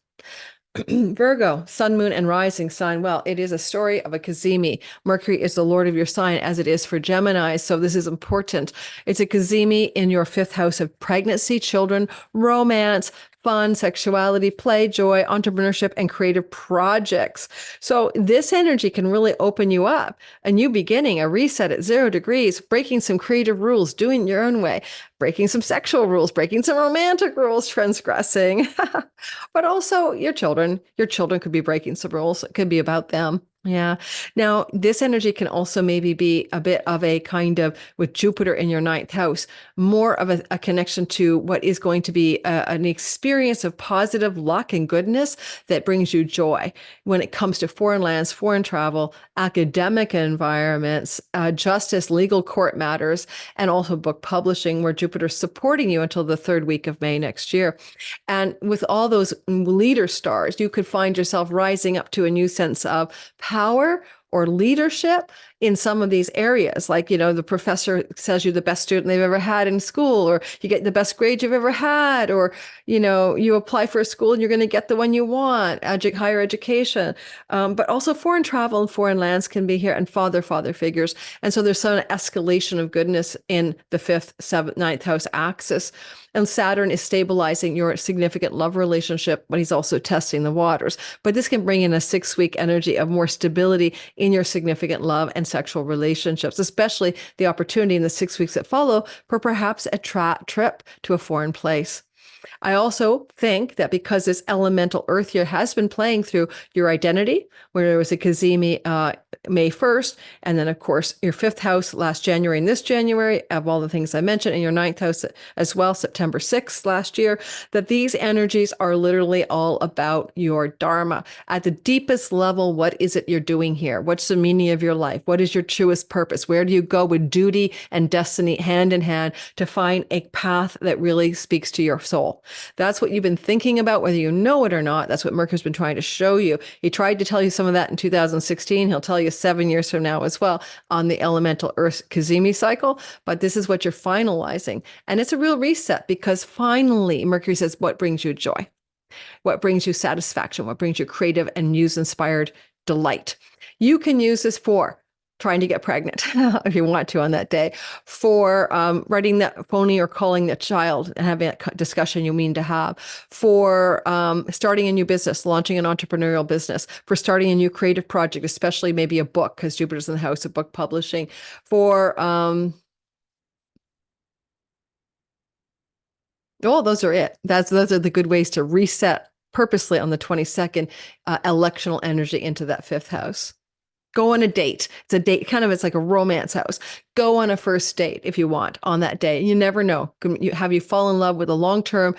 Virgo, sun, moon, and rising sign. Well, it is a story of a Cazimi. Mercury is the lord of your sign, as it is for Gemini. So this is important. It's a Cazimi in your fifth house of pregnancy, children, romance, fun, sexuality, play, joy, entrepreneurship, and creative projects. So this energy can really open you up. A new beginning, a reset at 0 degrees, breaking some creative rules, doing it your own way, breaking some sexual rules, breaking some romantic rules, transgressing. But also your children could be breaking some rules. It could be about them. Yeah. Now, this energy can also maybe be a bit of a kind of, with Jupiter in your ninth house, more of a connection to what is going to be an experience of positive luck and goodness that brings you joy when it comes to foreign lands, foreign travel, academic environments, justice, legal court matters, and also book publishing, where Jupiter's supporting you until the third week of May next year. And with all those leader stars, you could find yourself rising up to a new sense of power or leadership in some of these areas. Like, the professor says you're the best student they've ever had in school, or you get the best grade you've ever had, or, you apply for a school and you're going to get the one you want, higher education. But also foreign travel and foreign lands can be here, and father figures. And so there's some escalation of goodness in the 5th, 7th, 9th house axis. And Saturn is stabilizing your significant love relationship, but he's also testing the waters. But this can bring in a 6-week energy of more stability in your significant love and sexual relationships, especially the opportunity in the 6 weeks that follow for perhaps a trip to a foreign place. I also think that because this elemental earth here has been playing through your identity, where there was a Cazimi May 1st, and then, of course, your 5th house last January and this January, of all the things I mentioned, and your 9th house as well, September 6th last year, that these energies are literally all about your dharma. At the deepest level, what is it you're doing here? What's the meaning of your life? What is your truest purpose? Where do you go with duty and destiny hand in hand to find a path that really speaks to your soul? That's what you've been thinking about, whether you know it or not. That's what Mercury's been trying to show you. He tried to tell you some of that in 2016. He'll tell you 7 years from now as well on the elemental Earth Cazimi cycle. But this is what you're finalizing. And it's a real reset because finally, Mercury says, what brings you joy? What brings you satisfaction? What brings you creative and muse-inspired delight? You can use this for trying to get pregnant if you want to on that day, for writing that phony or calling the child and having that discussion you mean to have, for starting a new business, launching an entrepreneurial business, for starting a new creative project, especially maybe a book, because Jupiter's in the house of book publishing, for those are it. Those are the good ways to reset purposely on the 22nd, electional energy into that 5th house. Go on a date. It's a date, it's like a romance house. Go on a first date if you want on that day. You never know. Have you fall in love with a long-term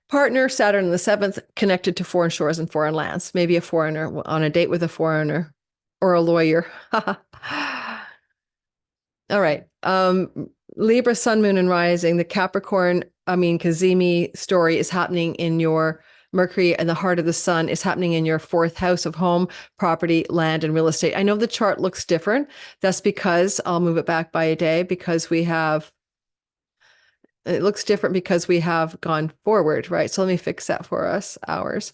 partner, Saturn in the 7th, connected to foreign shores and foreign lands. Maybe a foreigner on a date with a foreigner or a lawyer. All right. Libra, Sun, Moon, and Rising. The Capricorn, Cazimi story is happening in your Mercury, and the heart of the sun is happening in your 4th house of home, property, land, and real estate. I know the chart looks different. That's because I'll move it back by a day because it looks different because we have gone forward, right? So let me fix that for us, hours.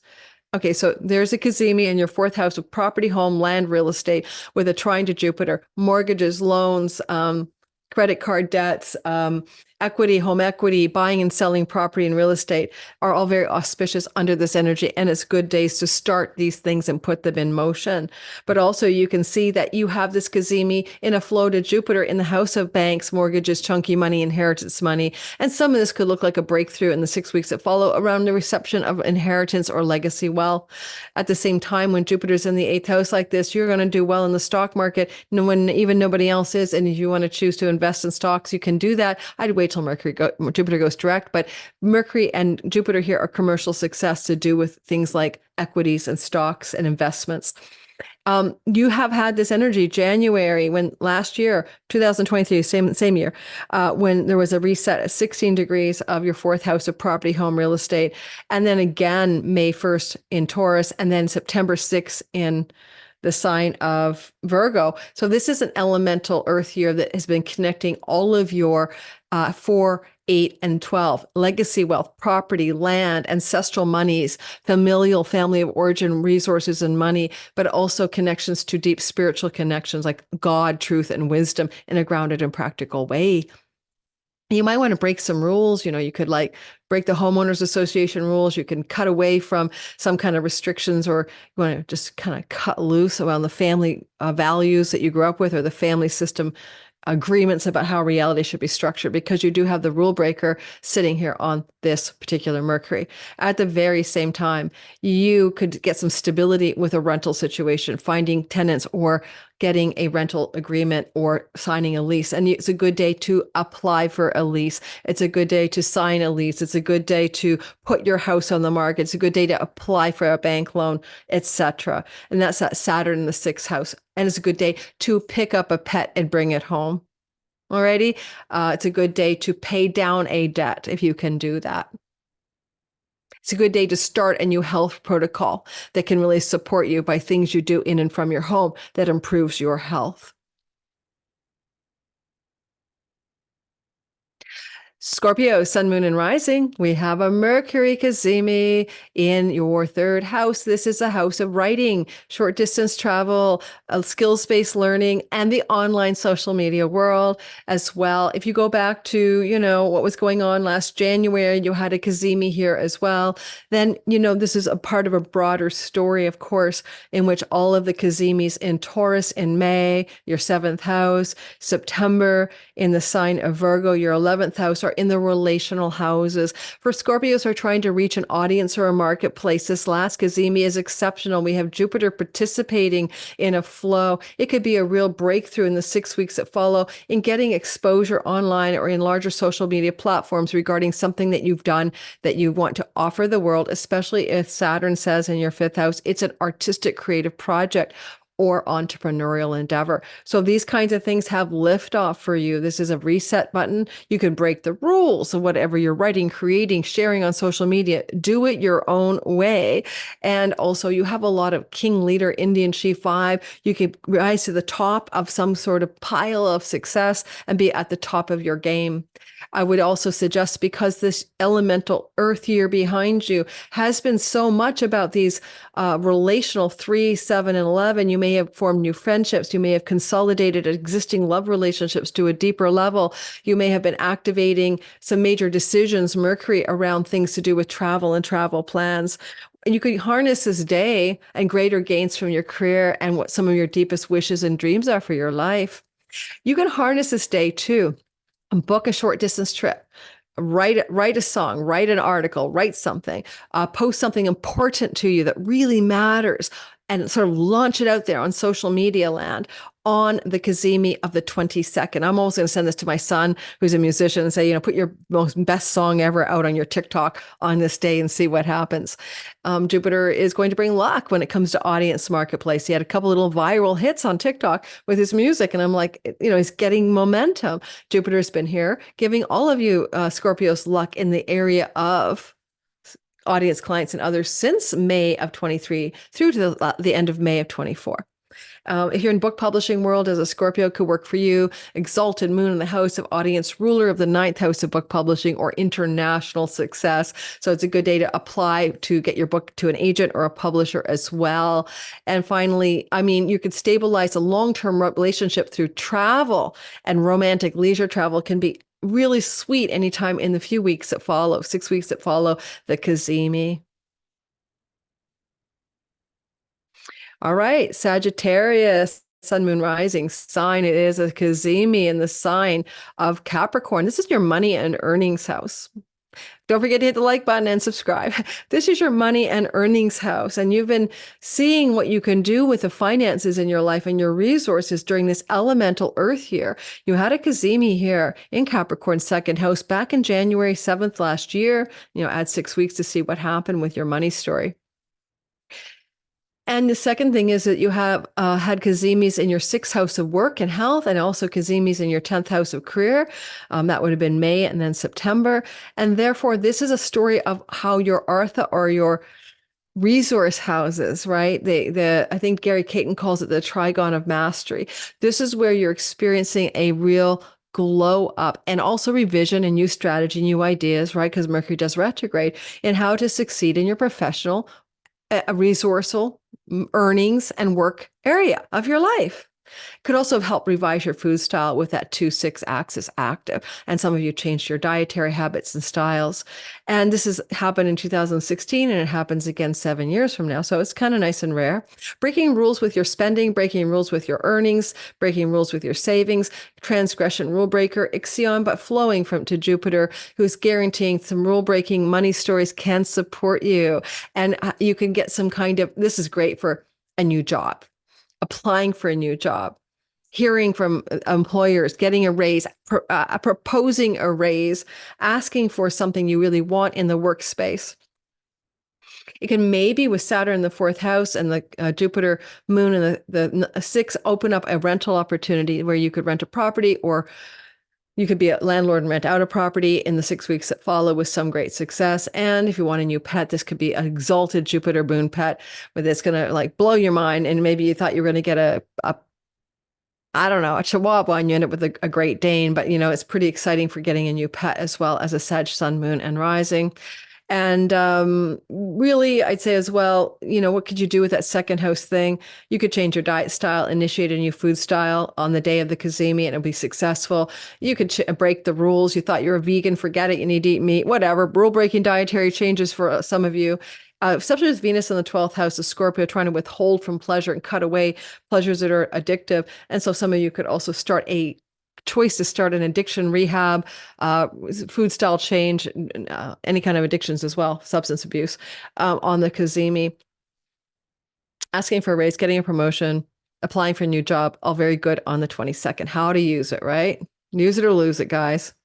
Okay, so there's a Cazimi in your 4th house of property, home, land, real estate with a trine to Jupiter, mortgages, loans, credit card debts, equity, home equity, buying and selling property and real estate are all very auspicious under this energy. And it's good days to start these things and put them in motion. But also you can see that you have this Cazimi in a flow to Jupiter in the house of banks, mortgages, chunky money, inheritance money. And some of this could look like a breakthrough in the 6 weeks that follow around the reception of inheritance or legacy wealth. At the same time, when Jupiter's in the 8th house like this, you're going to do well in the stock market when even nobody else is. And if you want to choose to invest in stocks, you can do that. I'd wait till Jupiter goes direct, but Mercury and Jupiter here are commercial success to do with things like equities and stocks and investments. You have had this energy January when last year, 2023, same year, when there was a reset at 16 degrees of your 4th house of property, home, real estate. And then again, May 1st in Taurus, and then September 6th in the sign of Virgo. So this is an elemental earth here that has been connecting all of your 4, 8, and 12, legacy wealth, property, land, ancestral monies, familial, family of origin, resources and money, but also connections to deep spiritual connections like God, truth, and wisdom in a grounded and practical way. You might want to break some rules. You could break the homeowners association rules. You can cut away from some kind of restrictions, or you want to just kind of cut loose around the family values that you grew up with, or the family system agreements about how reality should be structured, because you do have the rule breaker sitting here on this particular Mercury. At the very same time, you could get some stability with a rental situation, finding tenants or getting a rental agreement or signing a lease. And it's a good day to apply for a lease. It's a good day to sign a lease. It's a good day to put your house on the market. It's a good day to apply for a bank loan, etc. And that's that Saturn in the 6th house. And it's a good day to pick up a pet and bring it home. Alrighty. It's a good day to pay down a debt if you can do that. It's a good day to start a new health protocol that can really support you by things you do in and from your home that improves your health. Scorpio, sun, moon, and rising. We have a Mercury Cazimi in your third house. This is a house of writing, short distance travel, skills-based learning, and the online social media world as well. If you go back to, what was going on last January, you had a Cazimi here as well. Then, this is a part of a broader story, of course, in which all of the Cazimis in Taurus in May, your seventh house, September in the sign of Virgo, your 11th house, are in the relational houses. For Scorpios who are trying to reach an audience or a marketplace, this last Cazimi is exceptional. We have Jupiter participating in a flow. It could be a real breakthrough in the 6 weeks that follow in getting exposure online or in larger social media platforms regarding something that you've done that you want to offer the world, especially if Saturn says in your fifth house, it's an artistic creative project or entrepreneurial endeavor. So these kinds of things have liftoff for you. This is a reset button. You can break the rules of whatever you're writing, creating, sharing on social media. Do it your own way. And also you have a lot of king, leader, Indian chief vibe. You can rise to the top of some sort of pile of success and be at the top of your game. I would also suggest, because this elemental earth year behind you has been so much about these relational 3, 7, and 11, you may have formed new friendships. You may have consolidated existing love relationships to a deeper level. You may have been activating some major decisions, Mercury, around things to do with travel and travel plans. You could harness this day and greater gains from your career and what some of your deepest wishes and dreams are for your life. You can harness this day too. Book a short distance trip, write a song, write an article, write something, post something important to you that really matters, and sort of launch it out there on social media land on the Cazimi of the 22nd. I'm always going to send this to my son, who's a musician, and say, put your best song ever out on your TikTok on this day and see what happens. Jupiter is going to bring luck when it comes to audience marketplace. He had a couple little viral hits on TikTok with his music, and I'm like, he's getting momentum. Jupiter's been here giving all of you Scorpios luck in the area of audience, clients, and others since May of 23 through to the end of May of 24. If you're in book publishing world, as a Scorpio, could work for you. Exalted moon in the house of audience, ruler of the ninth house of book publishing or international success. So it's a good day to apply to get your book to an agent or a publisher as well. And finally, you could stabilize a long-term relationship through travel, and romantic leisure travel can be really sweet anytime in the few weeks that follow, 6 weeks that follow the Cazimi. All right, Sagittarius, sun, moon, rising sign. It is a Cazimi in the sign of Capricorn. This is your money and earnings house. Don't forget to hit the like button and subscribe. This is your money and earnings house, and you've been seeing what you can do with the finances in your life and your resources during this elemental earth year. You had a Cazimi here in Capricorn's second house back in January 7th last year. Add 6 weeks to see what happened with your money story. And the second thing is that you have had Cazimis in your sixth house of work and health, and also Cazimis in your 10th house of career. That would have been May and then September. And therefore, this is a story of how your Artha or your resource houses, right? I think Gary Caton calls it the trigon of mastery. This is where you're experiencing a real glow up, and also revision and new strategy, new ideas, right? Because Mercury does retrograde, in how to succeed in your professional, resourceful, earnings and work area of your life. Could also help revise your food style with that 2-6 axis active. And some of you changed your dietary habits and styles. And this has happened in 2016, and it happens again 7 years from now. So it's kind of nice and rare. Breaking rules with your spending, breaking rules with your earnings, breaking rules with your savings, transgression rule breaker, Ixion, but flowing to Jupiter, who's guaranteeing some rule breaking money stories can support you. And you can get some kind of, this is great for a new job, applying for a new job, hearing from employers, getting a raise, proposing a raise, asking for something you really want in the workspace. It can maybe, with Saturn in the fourth house and the Jupiter moon in the sixth, open up a rental opportunity where you could rent a property, or you could be a landlord and rent out a property in the 6 weeks that follow with some great success. And if you want a new pet, this could be an exalted Jupiter moon pet, where it's going to blow your mind. And maybe you thought you were going to get a I don't know, a Chihuahua and you end up with a Great Dane, but it's pretty exciting for getting a new pet as well as a Sag Sun, Moon, and Rising. And really, I'd say as well, what could you do with that second house thing? You could change your diet style, initiate a new food style on the day of the Cazimi, and it'll be successful. You could break the rules. You thought you were a vegan, forget it, you need to eat meat, whatever. Rule breaking dietary changes for some of you. Especially with Venus in the 12th house of Scorpio, trying to withhold from pleasure and cut away pleasures that are addictive. And so some of you could also start a choice to start an addiction rehab, food style change, any kind of addictions as well, substance abuse, on the Cazimi. Asking for a raise, getting a promotion, applying for a new job, all very good on the 22nd. How to use it, right? Use it or lose it, guys.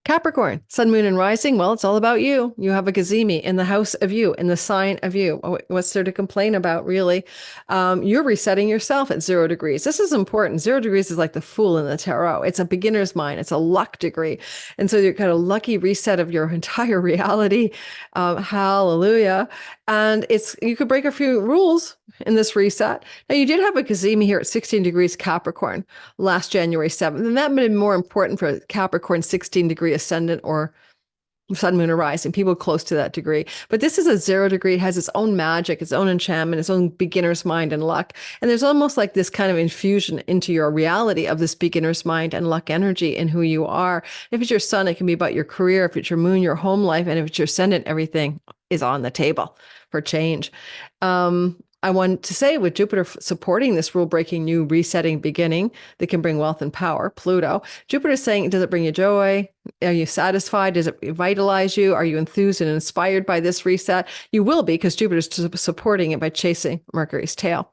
Capricorn, Sun, Moon, and Rising. Well, it's all about you. You have a Cazimi in the house of you, in the sign of you. What's there to complain about, really? You're resetting yourself at 0 degrees. This is important. 0 degrees is like the Fool in the tarot. It's a beginner's mind. It's a luck degree. And so you're kind of lucky reset of your entire reality. Hallelujah. And you could break a few rules in this reset. Now, you did have a Cazimi here at 16 degrees Capricorn last January 7th, and that made it more important for Capricorn 16 degree ascendant or Sun, Moon, or Rising, people close to that degree. But this is a 0 degree. It has its own magic, its own enchantment, its own beginner's mind and luck. And there's almost like this kind of infusion into your reality of this beginner's mind and luck energy in who you are. If it's your sun, it can be about your career. If it's your moon, your home life. And if it's your ascendant, everything is on the table for change. I want to say with Jupiter supporting this rule-breaking, new resetting beginning that can bring wealth and power, Pluto, Jupiter is saying, does it bring you joy? Are you satisfied? Does it vitalize you? Are you enthused and inspired by this reset? You will be, because Jupiter is supporting it by chasing Mercury's tail.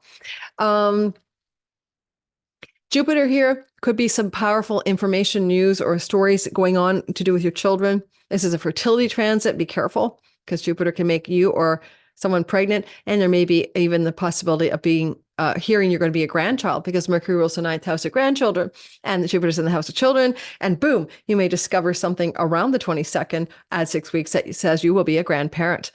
Jupiter here could be some powerful information, news, or stories going on to do with your children. This is a fertility transit. Be careful, because Jupiter can make you or someone pregnant, and there may be even the possibility of being hearing you're going to be a grandchild, because Mercury rules the 9th house of grandchildren, and Jupiter's in the house of children, and boom, you may discover something around the 22nd, add 6 weeks, that says you will be a grandparent.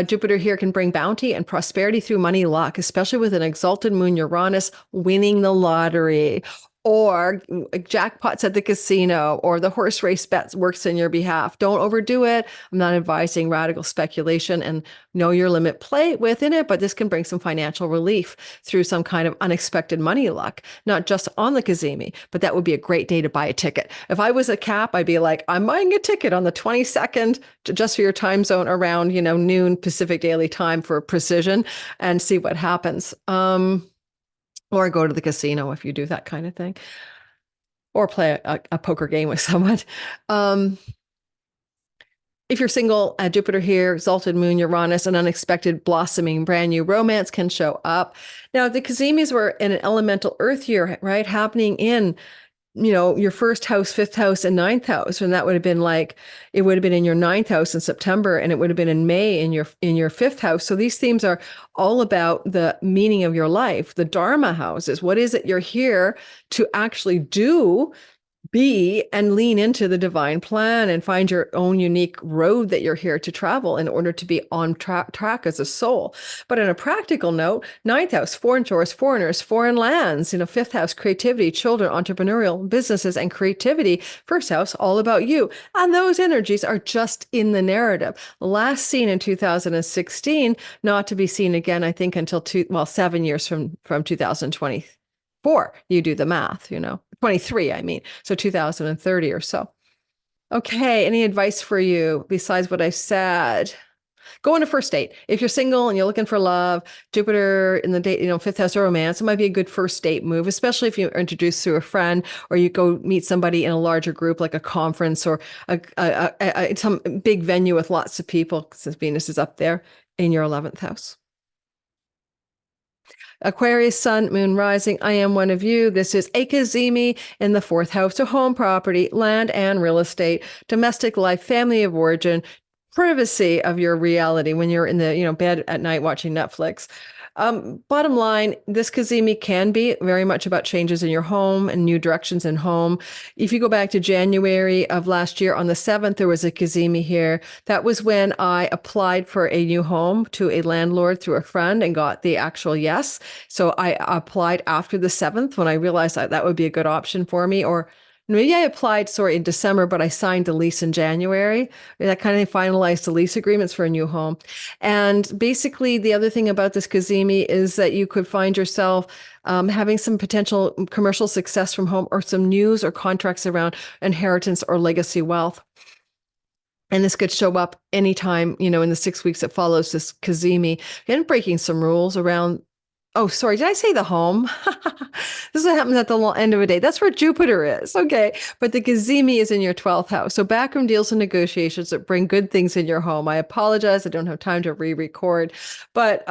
Jupiter here can bring bounty and prosperity through money luck, especially with an exalted moon Uranus winning the lottery, or jackpots at the casino, or the horse race bets works in your behalf. Don't overdo it. I'm not advising radical speculation, and know your limit, play within it, but this can bring some financial relief through some kind of unexpected money luck, not just on the Cazimi, but that would be a great day to buy a ticket. If I was a Caph, I'd be like, I'm buying a ticket on the 22nd just for your time zone around, noon Pacific Daily Time for precision, and see what happens. Or go to the casino if you do that kind of thing, or play a poker game with someone. If you're single, Jupiter here, exalted moon, Uranus, an unexpected blossoming brand new romance can show up. Now, the Cazimis were in an elemental earth year, right? Happening in, your first house, 5th house, and 9th house. And that would have been it would have been in your 9th house in September, and it would have been in May in your 5th house. So these themes are all about the meaning of your life, the Dharma houses. What is it you're here to actually do, be, and lean into the divine plan and find your own unique road that you're here to travel in order to be on track as a soul. But on a practical note, 9th house, foreign tourists, foreigners, foreign lands, 5th house, creativity, children, entrepreneurial, businesses, and creativity. 1st house, all about you. And those energies are just in the narrative. Last seen in 2016, not to be seen again, I think, until 7 years from 2024. You do the math, 23, I mean, so 2030 or so. Okay, any advice for you besides what I said? Go on a first date. If you're single and you're looking for love, Jupiter in the date, 5th house of romance, it might be a good first date move, especially if you're introduced through a friend, or you go meet somebody in a larger group, like a conference or some big venue with lots of people, since Venus is up there in your 11th house. Aquarius, Sun, Moon, Rising. I am one of you. This is a Cazimi in the 4th house. So home, property, land, and real estate, domestic life, family of origin, privacy of your reality when you're in the bed at night watching Netflix. Bottom line, this Cazimi can be very much about changes in your home and new directions in home. If you go back to January of last year, on the 7th, there was a Cazimi here. That was when I applied for a new home to a landlord through a friend and got the actual yes. So I applied after the 7th when I realized that would be a good option for me. Or maybe I applied, sorry, in December, but I signed the lease in January. That kind of finalized the lease agreements for a new home. And basically, the other thing about this Cazimi is that you could find yourself having some potential commercial success from home, or some news or contracts around inheritance or legacy wealth. And this could show up anytime, in the 6 weeks that follows this Cazimi, and breaking some rules around. Oh, sorry. Did I say the home? This is what happens at the end of a day. That's where Jupiter is. Okay. But the Cazimi is in your 12th house. So backroom deals and negotiations that bring good things in your home. I apologize. I don't have time to re-record. But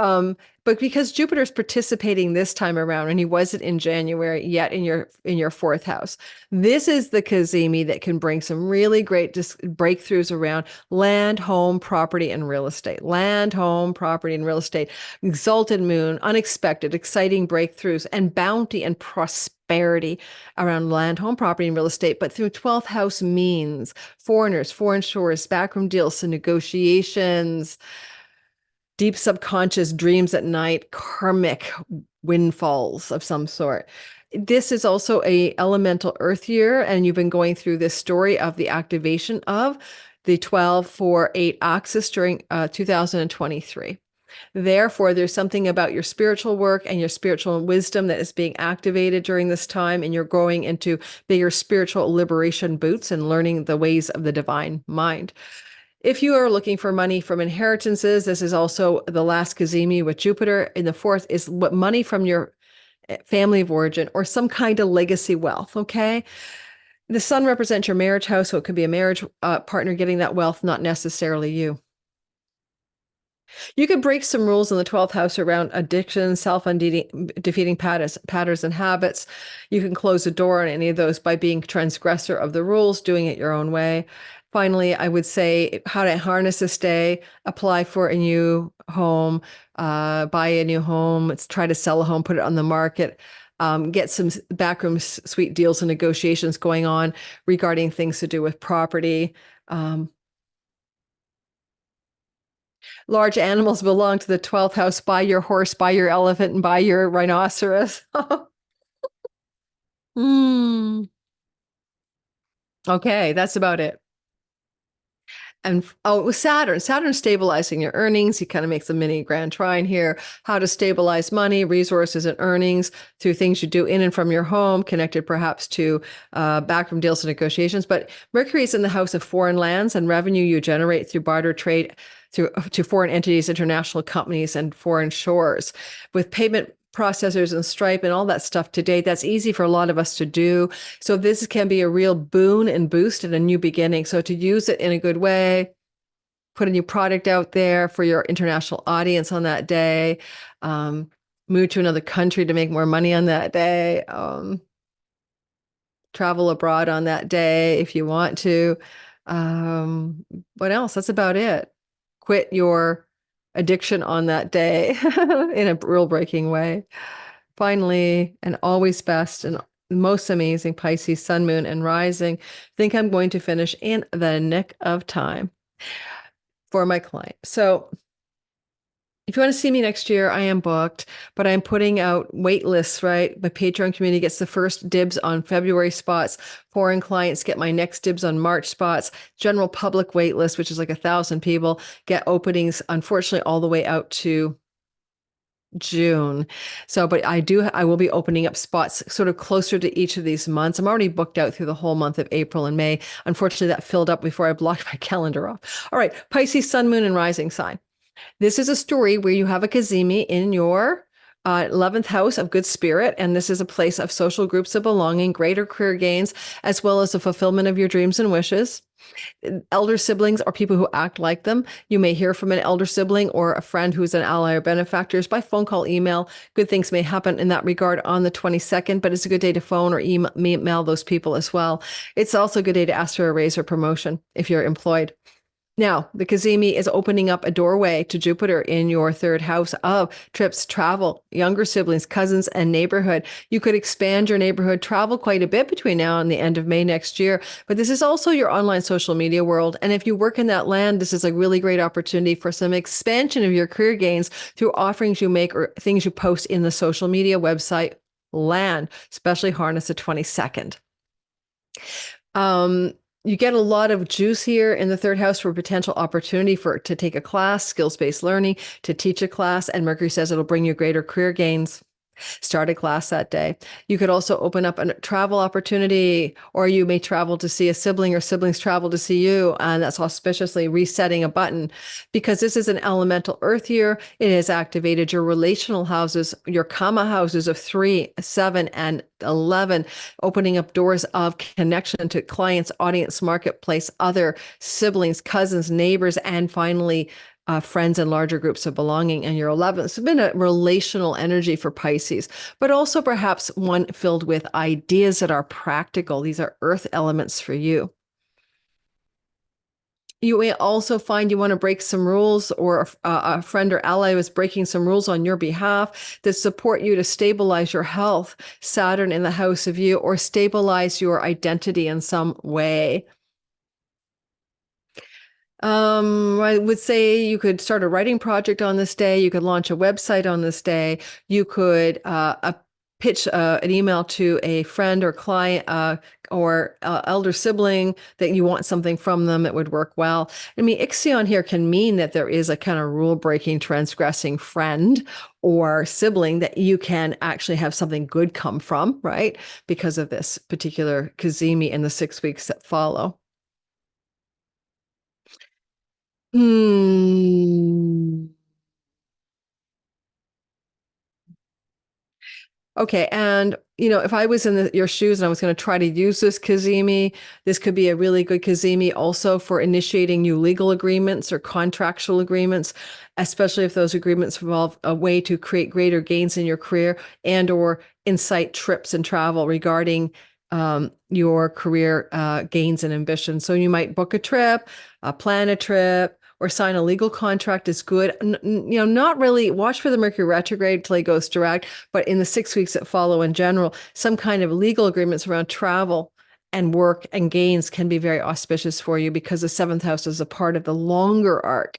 because Jupiter's participating this time around, and he wasn't in January yet in your 4th house, this is the Cazimi that can bring some really great breakthroughs around land, home, property, and real estate. Land, home, property, and real estate. Exalted moon, unexpected, exciting breakthroughs, and bounty and prosperity around land, home, property, and real estate. But through 12th house means foreigners, foreign shores, backroom deals and negotiations, deep subconscious dreams at night, karmic windfalls of some sort. This is also a elemental earth year, and you've been going through this story of the activation of the 12-4-8 axis during 2023. Therefore, there's something about your spiritual work and your spiritual wisdom that is being activated during this time, and you're growing into bigger spiritual liberation boots and learning the ways of the divine mind. If you are looking for money from inheritances, this is also the last Cazimi with Jupiter. In the 4th is what money from your family of origin or some kind of legacy wealth, okay? The sun represents your marriage house, so it could be a marriage partner getting that wealth, not necessarily you. You could break some rules in the 12th house around addiction, self-defeating patterns and habits. You can close the door on any of those by being transgressor of the rules, doing it your own way. Finally, I would say how to harness this day: apply for a new home, buy a new home, let's try to sell a home, put it on the market, get some backroom sweet deals and negotiations going on regarding things to do with property. Large animals belong to the 12th house. Buy your horse, buy your elephant, and buy your rhinoceros. Okay, that's about it. And it was Saturn. Saturn stabilizing your earnings. He kind of makes a mini grand trine here. How to stabilize money, resources, and earnings through things you do in and from your home, connected perhaps to backroom deals and negotiations. But Mercury is in the house of foreign lands and revenue you generate through barter trade to foreign entities, international companies, and foreign shores. With payment processors and Stripe and all that stuff today, that's easy for a lot of us to do. So this can be a real boon and boost and a new beginning. So to use it in a good way, put a new product out there for your international audience on that day, move to another country to make more money on that day, travel abroad on that day if you want to. What else? That's about it. Quit your addiction on that day in a rule breaking way. Finally, and always best and most amazing Pisces, sun, moon, and rising. Think I'm going to finish in the nick of time for my client. So if you want to see me next year, I am booked, but I'm putting out wait lists, right? My Patreon community gets the first dibs on February spots. Foreign clients get my next dibs on March spots. General public wait list, which is like 1,000 people, get openings, unfortunately, all the way out to June. So, but I will be opening up spots sort of closer to each of these months. I'm already booked out through the whole month of April and May. Unfortunately, that filled up before I blocked my calendar off. All right, Pisces, sun, moon, and rising sign. This is a story where you have a Cazimi in your 11th house of good spirit, and this is a place of social groups of belonging, greater career gains, as well as the fulfillment of your dreams and wishes. Elder siblings or people who act like them. You may hear from an elder sibling or a friend who's an ally or benefactors by phone call, email. Good things may happen in that regard on the 22nd, but it's a good day to phone or email those people as well. It's also a good day to ask for a raise or promotion if you're employed. Now, the Cazimi is opening up a doorway to Jupiter in your third house of trips, travel, younger siblings, cousins, and neighborhood. You could expand your neighborhood, travel quite a bit between now and the end of May next year. But this is also your online social media world. And if you work in that land, this is a really great opportunity for some expansion of your career gains through offerings you make or things you post in the social media website land, especially harness the 22nd. You get a lot of juice here in the third house for potential opportunity to take a class, skills-based learning, to teach a class, and Mercury says it'll bring you greater career gains. Start a class that day. You could also open up a travel opportunity, or you may travel to see a sibling or siblings travel to see you, and that's auspiciously resetting a button. Because this is an elemental earth year, it has activated your relational houses, your karma houses of 3, 7, and 11, opening up doors of connection to clients, audience, marketplace, other siblings, cousins, neighbors, and finally, friends and larger groups of belonging. And your 11th. It's been a relational energy for Pisces, but also perhaps one filled with ideas that are practical. These are earth elements for you. You may also find you want to break some rules, or a friend or ally is breaking some rules on your behalf that support you to stabilize your health, Saturn in the house of you, or stabilize your identity in some way. I would say you could start a writing project on this day. You could launch a website on this day. You could pitch an email to a friend or client or elder sibling that you want something from them that would work well. I mean, Ixion here can mean that there is a kind of rule-breaking, transgressing friend or sibling that you can actually have something good come from, right? Because of this particular Cazimi in the 6 weeks that follow. Okay, and if I was in your shoes and I was going to try to use this Cazimi, this could be a really good Cazimi also for initiating new legal agreements or contractual agreements, especially if those agreements involve a way to create greater gains in your career and or incite trips and travel regarding your career gains and ambitions. So you might book a trip, plan a trip, or sign a legal contract is good. Not really watch for the Mercury retrograde till it goes direct, but in the 6 weeks that follow in general, some kind of legal agreements around travel and work and gains can be very auspicious for you because the 7th house is a part of the longer arc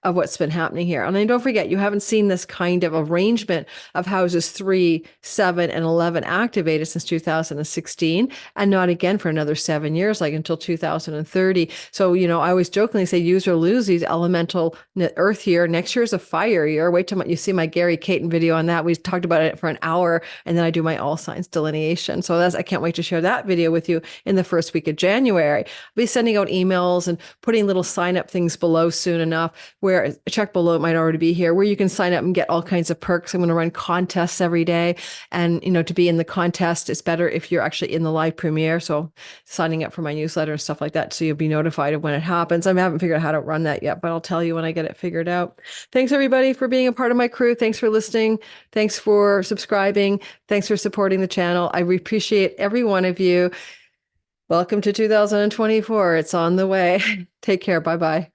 of what's been happening here. And then don't forget, you haven't seen this kind of arrangement of houses 3, 7, and 11 activated since 2016, and not again for another 7 years, like until 2030. So, I always jokingly say use or lose these elemental earth year. Next year is a fire year. Wait till you see my Gary Caton video on that. We talked about it for an hour, and then I do my all signs delineation. So I can't wait to share that video with you in the first week of January. I'll be sending out emails and putting little sign up things below soon enough, where check below, it might already be here, where you can sign up and get all kinds of perks. I'm going to run contests every day. And, to be in the contest, it's better if you're actually in the live premiere. So signing up for my newsletter and stuff like that, so you'll be notified of when it happens. I haven't figured out how to run that yet, but I'll tell you when I get it figured out. Thanks, everybody, for being a part of my crew. Thanks for listening. Thanks for subscribing. Thanks for supporting the channel. I appreciate every one of you. Welcome to 2024. It's on the way. Take care. Bye-bye.